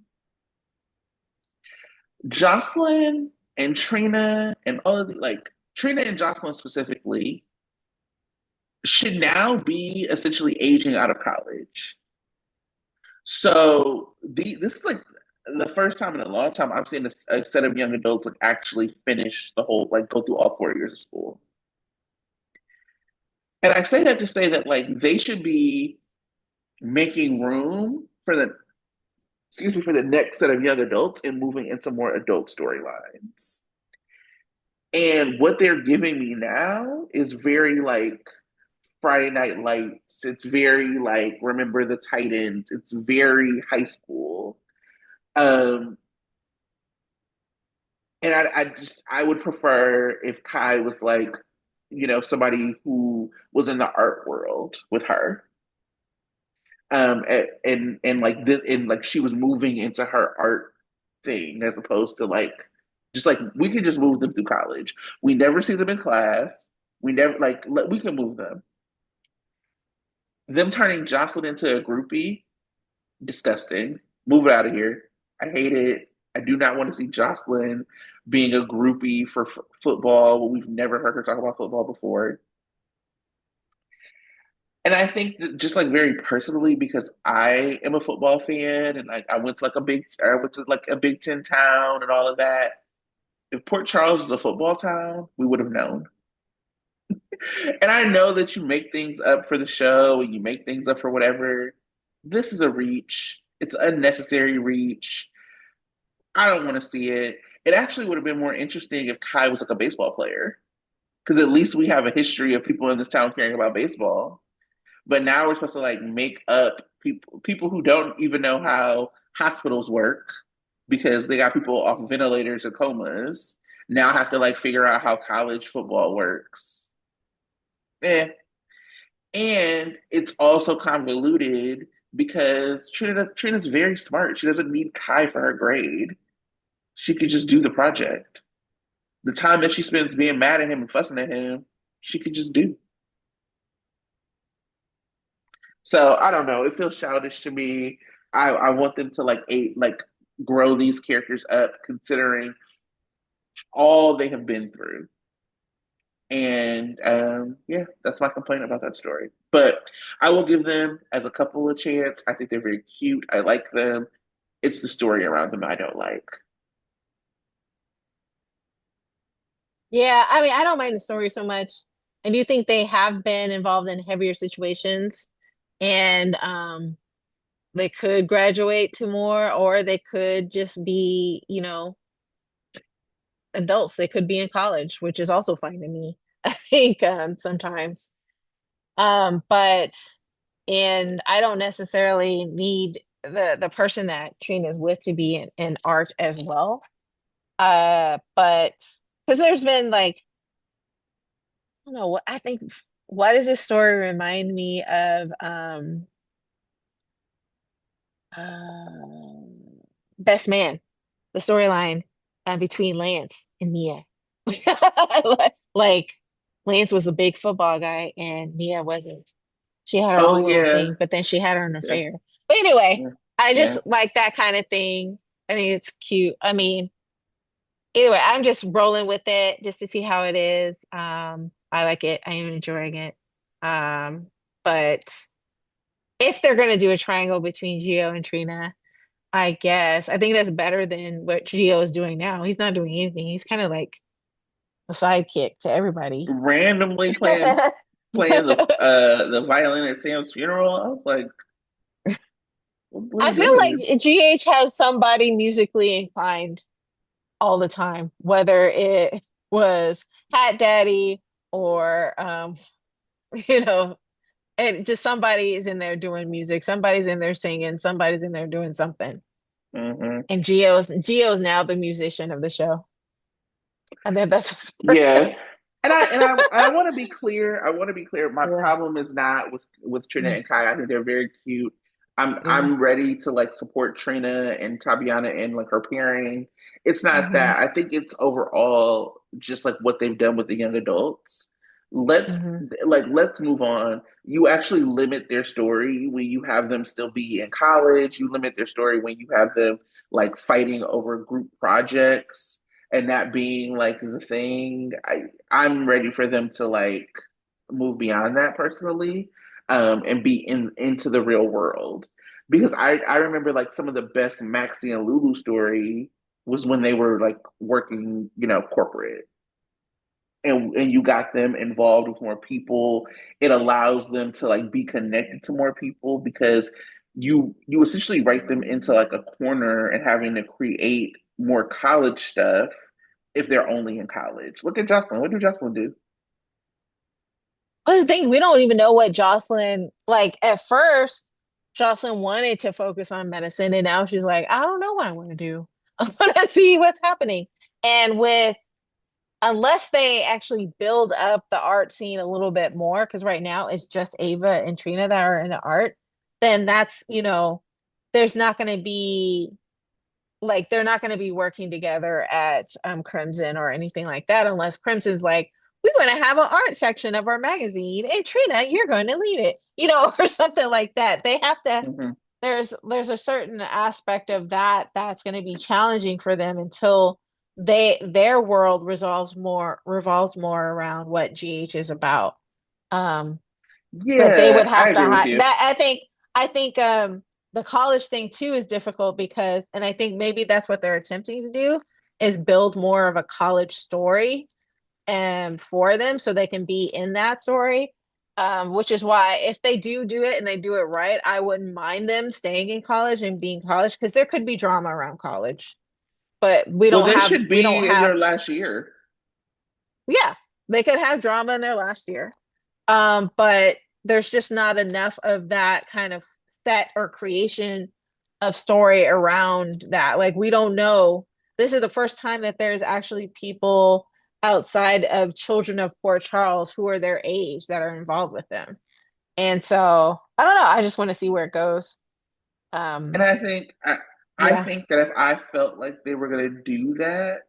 Jocelyn and Trina and all of the like Trina and Jocelyn specifically should now be essentially aging out of college. So this is like the first time in a long time I've seen a set of young adults like actually finish the whole like go through all 4 years of school. And I say that to say that like they should be making room for the excuse me for the next set of young adults and moving into more adult storylines. And what they're giving me now is very like Friday Night Lights. It's very like Remember the Titans. It's very high school. Um, and I would prefer if Kai was like, you know, somebody who was in the art world with her. And like this, and like she was moving into her art thing as opposed to like just like we could just move them through college. We never see them in class. We never like we can move them. Them turning Jocelyn into a groupie, disgusting. Move it out of here. I hate it. I do not want to see Jocelyn being a groupie for football. We've never heard her talk about football before. And I think that just like very personally, because I am a football fan and I went to like I went to like a Big Ten town and all of that. If Port Charles was a football town, we would have known. And I know that you make things up for the show and you make things up for whatever. This is a reach. It's unnecessary reach. I don't want to see it. It actually would have been more interesting if Kai was like a baseball player. because at least we have a history of people in this town caring about baseball. But now we're supposed to like make up people who don't even know how hospitals work because they got people off ventilators and comas. Now have to like figure out how college football works. Eh. And it's also convoluted because Trina's very smart. She doesn't need Kai for her grade. She could just do the project. The time that she spends being mad at him and fussing at him, she could just do. So I don't know. It feels childish to me. I want them to like grow these characters up, considering all they have been through. And yeah, that's my complaint about that story. But I will give them as a couple a chance. I think they're very cute. I like them. It's the story around them I don't like. Yeah, I mean, I don't mind the story so much. I do think they have been involved in heavier situations, and they could graduate to more, or they could just be, adults. They could be in college, which is also fine to me. I think sometimes. But and I don't necessarily need the person that Trina's with to be in art as well. But because there's been like, I don't know what I think. Why does this story remind me of uh, Best Man, the storyline between Lance and Mia. Like Lance was a big football guy and Mia wasn't. She had her Oh own little yeah, thing, but then she had her yeah, affair. But anyway, yeah, I just yeah. like that kind of thing. I think it's cute. I mean, anyway, I'm just rolling with it just to see how it is. I like it. I am enjoying it. But if they're gonna do a triangle between Gio and Trina, I guess I think that's better than what Gio is doing now. He's not doing anything. He's kind of like a sidekick to everybody. Randomly playing the violin at Sam's funeral. I was like, what are I you feel doing? like GH has somebody musically inclined all the time, whether it was Hat Daddy or you know, and just somebody is in there doing music, somebody's in there singing, somebody's in there doing something. Hmm. And Gio's now the musician of the show. And then that's his Yeah. And I want to be clear. I want to be clear. My Yeah. problem is not with Trina and Kai. I think they're very cute. Yeah. I'm ready to like support Trina and Tabiana and like her pairing. It's not Hmm. that. I think it's overall just like what they've done with the young adults. Let's Hmm. let's move on. You actually limit their story when you have them still be in college. You limit their story when you have them like fighting over group projects and that being like the thing. I'm ready for them to like move beyond that personally, and be into the real world because I remember like some of the best Maxie and Lulu story was when they were like working, corporate. And you got them involved with more people. It allows them to like be connected to more people because you essentially write them into like a corner and having to create more college stuff if they're only in college. Look at Jocelyn. What did Jocelyn do? But the thing, we don't even know what Jocelyn, like at first, Jocelyn wanted to focus on medicine, and now she's like, I don't know what I want to do. I want to see what's happening. And unless they actually build up the art scene a little bit more, because right now it's just Ava and Trina that are in the art, then there's not going to be like they're not going to be working together at Crimson or anything like that unless Crimson's like, we're going to have an art section of our magazine and Trina, you're going to lead it, or something like that. They have to Mm-hmm. there's a certain aspect of that that's going to be challenging for them until their world revolves more around what GH is about. Um, but they would Yeah, I have to agree with hide you. that. I think the college thing too is difficult because, and I think maybe that's what they're attempting to do is build more of a college story for them so they can be in that story. Which is why if they do it and they do it right, I wouldn't mind them staying in college and being college because there could be drama around college. But we Well, don't they have should we don't be in have their last year. yeah. They could have drama in their last year. But there's just not enough of that kind of set or creation of story around that. Like we don't know. This is the first time that there's actually people outside of children of Port Charles who are their age that are involved with them. And so I don't know. I just want to see where it goes. And Um, I yeah, think that if I felt like they were gonna do that,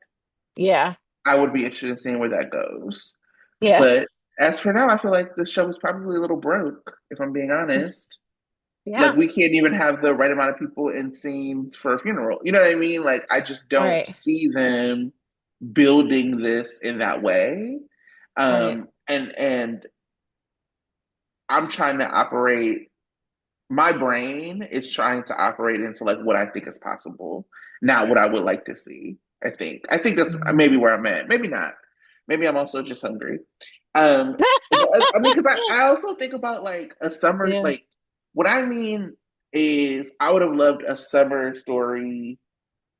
yeah, I would be interested in seeing where that goes. yeah, But as for now, I feel like the show is probably a little broke, if I'm being honest. Like yeah. we can't even have the right amount of people in scenes for a funeral. You know what I mean? Like I just don't Right, see them building this in that way. right. And I'm trying to operate my brain is trying to operate into like what I think is possible, not what I would like to see. I think that's Mhm. maybe where I'm at. Maybe not. Maybe I'm also just hungry. I mean, because I also think about like a summer. Yeah. Like what I mean is, I would have loved a summer story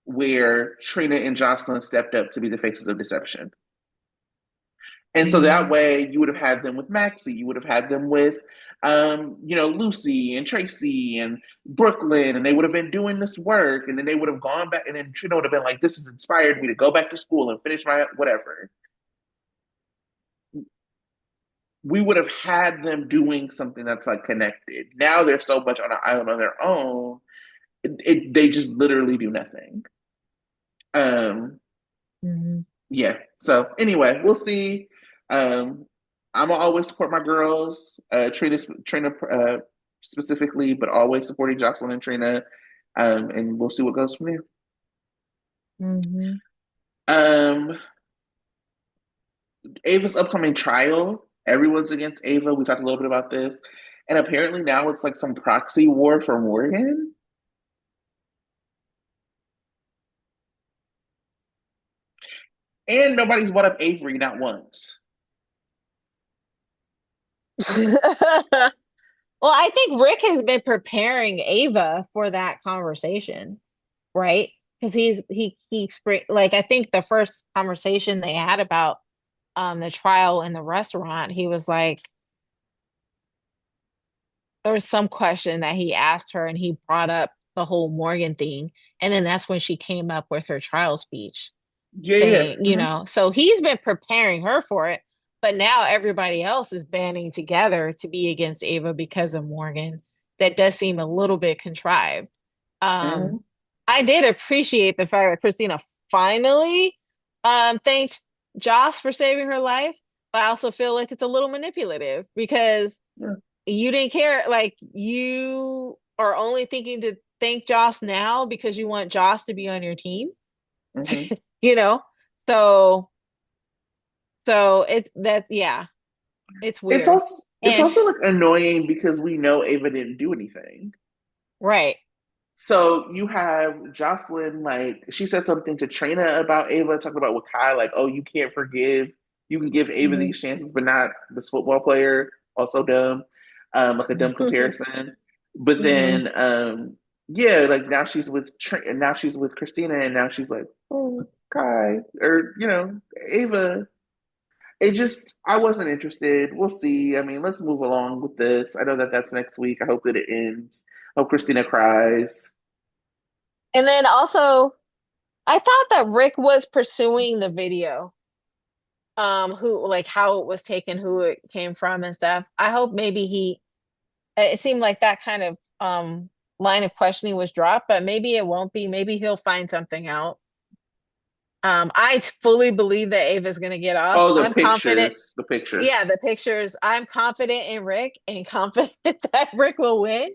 where Trina and Jocelyn stepped up to be the faces of deception. And so that Mhm. way you would have had them with Maxie, you would have had them with Lucy and Tracy and Brooklyn, and they would have been doing this work, and then they would have gone back, and then Trina would have been like, this has inspired me to go back to school and finish my whatever. We would have had them doing something that's like connected. Now they're so much on an island on their own, they just literally do nothing. Um, Mhm. yeah. So anyway, we'll see. Um, I'm gonna always support my girls, Trina specifically, but always supporting Jocelyn and Trina. And we'll see what goes from there. Mhm. Um, Ava's upcoming trial. Everyone's against Ava. We talked a little bit about this, and apparently now it's like some proxy war for Morgan, and nobody's brought up Avery not once. Well, I think Rick has been preparing Ava for that conversation, right? Because like I think the first conversation they had about the trial in the restaurant, he was like there was some question that he asked her and he brought up the whole Morgan thing. And then that's when she came up with her trial speech Yeah, yeah. saying, so he's been preparing her for it, but now everybody else is banding together to be against Ava because of Morgan. That does seem a little bit contrived. Mm-hmm. Um, I did appreciate the fact that Christina finally thanked Joss for saving her life, but I also feel like it's a little manipulative because Yeah. you didn't care, like you are only thinking to thank Joss now because you want Joss to be on your team, Mm-hmm. you know? So yeah, it's weird. It's And also like annoying because we know Ava didn't do anything. right. So you have Jocelyn, like she said something to Trina about Ava, talking about with Kai, like, oh, you can't forgive. You can give Ava Mhm. these chances, but not this football player. Also dumb, like a dumb comparison. But Mhm. then, yeah, like now she's with now she's with Christina, and now she's like, oh, Kai, or Ava. It just, I wasn't interested. We'll see. I mean, let's move along with this. I know that that's next week. I hope that it ends. Hope Christina cries. And then also, I thought that Rick was pursuing the video, who like how it was taken, who it came from and stuff. I hope maybe it seemed like that kind of line of questioning was dropped, but maybe it won't be. Maybe he'll find something out. I fully believe that Ava's gonna get off. Oh, I'm confident. the Yeah, pictures. the pictures. I'm confident in Rick and confident that Rick will win.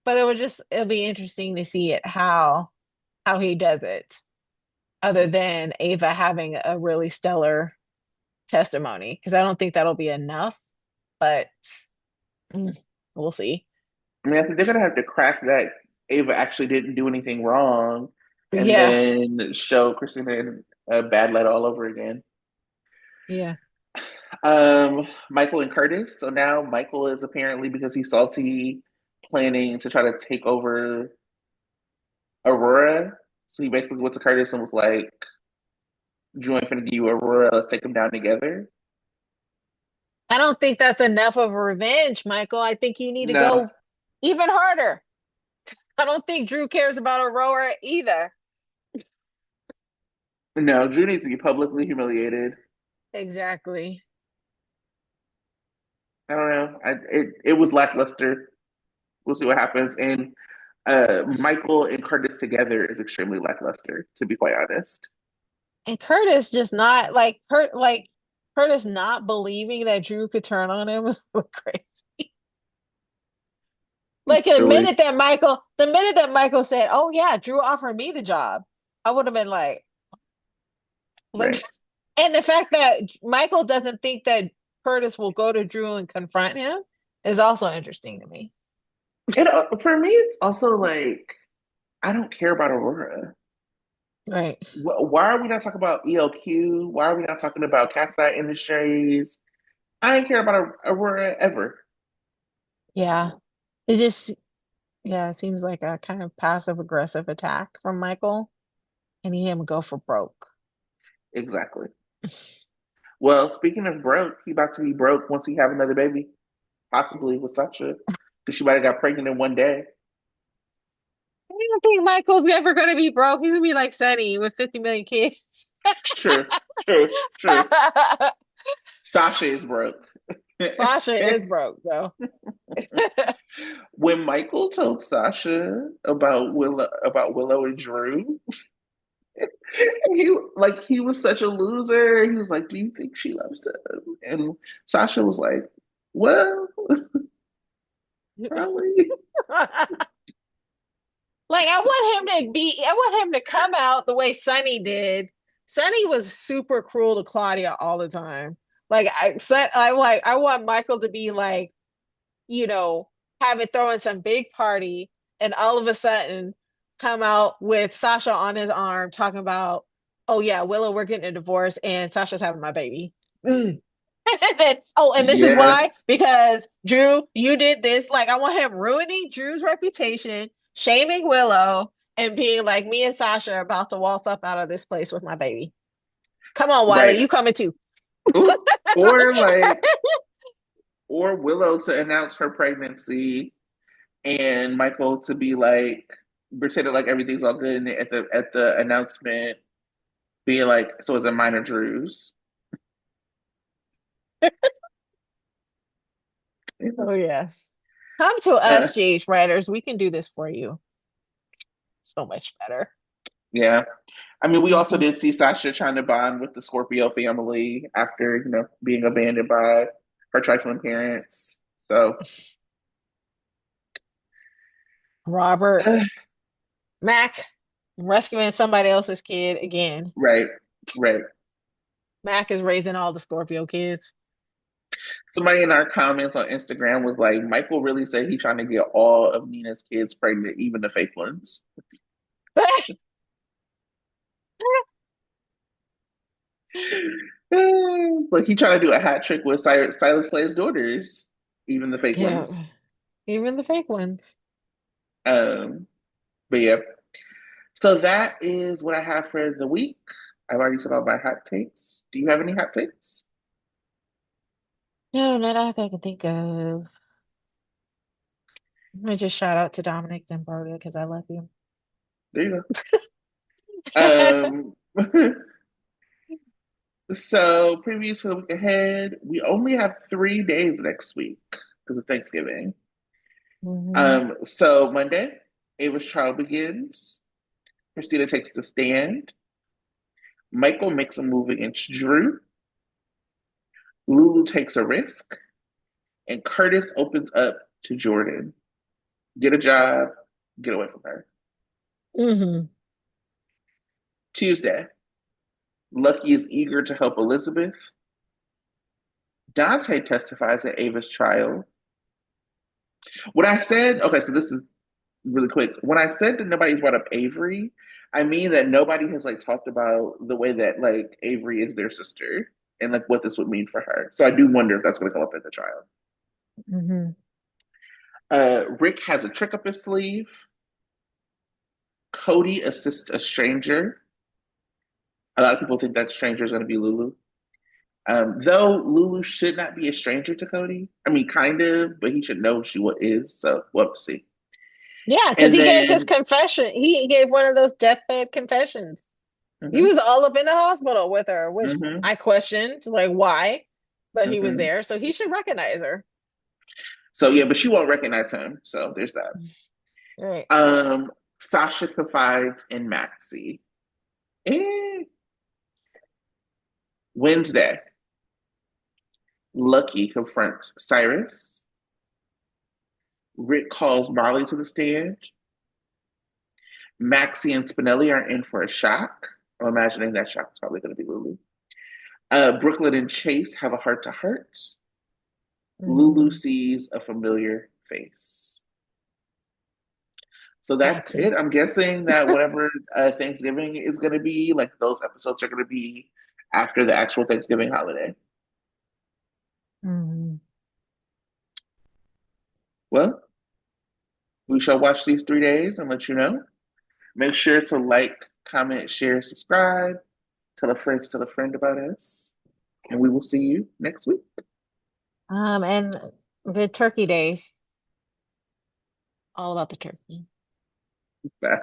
But it'll be interesting to see it how he does it, other than Ava having a really stellar testimony, because I don't think that'll be enough, but mm, we'll see. I mean, I think they're gonna have to crack that Ava actually didn't do anything wrong, and Yeah, then show Christina in a bad light all over again. yeah. Michael and Curtis. So now Michael is apparently, because he's salty, planning to try to take over Aurora. So he basically went to Curtis and was like, "Join finna give you Aurora. Let's take them down together." I don't think that's enough of a revenge, Michael. I think you need to No, go even harder. I don't think Drew cares about Aurora either. no, Drew needs to be publicly humiliated. Exactly. I don't know. It was lackluster. We'll see what happens. And Michael and Curtis together is extremely lackluster, to be quite honest. And Curtis just not like Curtis not believing that Drew could turn on him was so crazy. Like It's silly, the minute that Michael said, "Oh yeah, Drew offered me the job," I would have been like, right? and the fact that Michael doesn't think that Curtis will go to Drew and confront him is also interesting to me. And for me, it's also like I don't care about Aurora. Right. Why are we not talking about ELQ? Why are we not talking about Cat's Eye Industries? I didn't care about Aurora ever. Yeah. It just yeah, it seems like a kind of passive aggressive attack from Michael, and he him go for broke. Exactly. Well, speaking of broke, he about to be broke once he have another baby, possibly with Sasha, because she might have got pregnant in one day. I don't think Michael's ever gonna be broke. He's gonna be like Sonny with 50 million kids. True, true, true. Sasha is broke. Sasha is broke though. When Michael told Sasha about Willow and Drew, he was such a loser. He was like, "Do you think she loves him?" And Sasha was like, "Well, probably." Like I want him to come out the way Sonny did. Sonny was super cruel to Claudia all the time. I want Michael to be like, you know, having throwing some big party and all of a sudden come out with Sasha on his arm talking about, oh yeah, Willow, we're getting a divorce and Sasha's having my baby. Mm. And then, oh, and this is Yeah, why, because Drew, you did this. Like, I want him ruining Drew's reputation, shaming Willow, and being like, me and Sasha are about to waltz up out of this place with my baby. Come on, Wiley, right. you coming too. Or like, or Willow to announce her pregnancy, and Michael to be like pretending like everything's all good, and at the announcement, being like, "So is it mine or Drew's?" Oh, yes. Come to Uh, us, GH writers. We can do this for you so much better. yeah. I mean, we also Mhm. did see Sasha trying to bond with the Scorpio family after, being abandoned by her trifling parents. So, Robert, Mac, rescuing somebody else's kid again. right, right. Mac is raising all the Scorpio kids. Somebody in our comments on Instagram was like, Michael really said he trying to get all of Nina's kids pregnant, even the fake ones. Like he trying to do a hat trick with Silas Clay's daughters, even the fake Yeah, ones. even the fake ones. Um, but yeah, so that is what I have for the week. I've already said all my hot takes. Do you have any hot takes? No, not that I can think of. I just shout out to Dominic Zimbardo because I love you. There you go. So previews for the week ahead. We only have 3 days next week because of Thanksgiving. Hmm. So Monday, Ava's trial begins. Christina takes the stand. Michael makes a move against Drew. Lulu takes a risk, and Curtis opens up to Jordan. Get a job, get away from her. Hmm. Tuesday, Lucky is eager to help Elizabeth. Dante testifies at Ava's trial. When I said, okay, so this is really quick. When I said that nobody's brought up Avery, I mean that nobody has like talked about the way that like Avery is their sister and like what this would mean for her. So I do wonder if that's going to come up at the trial. Hmm. Rick has a trick up his sleeve. Cody assists a stranger. A lot of people think that stranger is going to be Lulu. Though Lulu should not be a stranger to Cody. I mean, kind of, but he should know she what is. So we'll see. Yeah, because And he gave his then, confession. He gave one of those deathbed confessions. He mhm, was all up in the hospital with her, which mhm, I questioned, like why, but he was mhm. there, so he should recognize her. So yeah, but she won't recognize him. So there's that. Right. Sasha confides in Maxie. Eh. Wednesday, Lucky confronts Cyrus. Rick calls Molly to the stage. Maxie and Spinelli are in for a shock. I'm imagining that shock is probably going to be Lulu. Brooklyn and Chase have a heart to heart. Lulu Mm, sees a familiar face. So that's Maxie. it. I'm guessing that whatever Thanksgiving is going to be, like those episodes are going to be after the actual Thanksgiving holiday. Mm. Well, we shall watch these 3 days and let you know. Make sure to like, comment, share, subscribe. Tell a friend about us. And we will see you next week. And the turkey days, all about the turkey. Bye.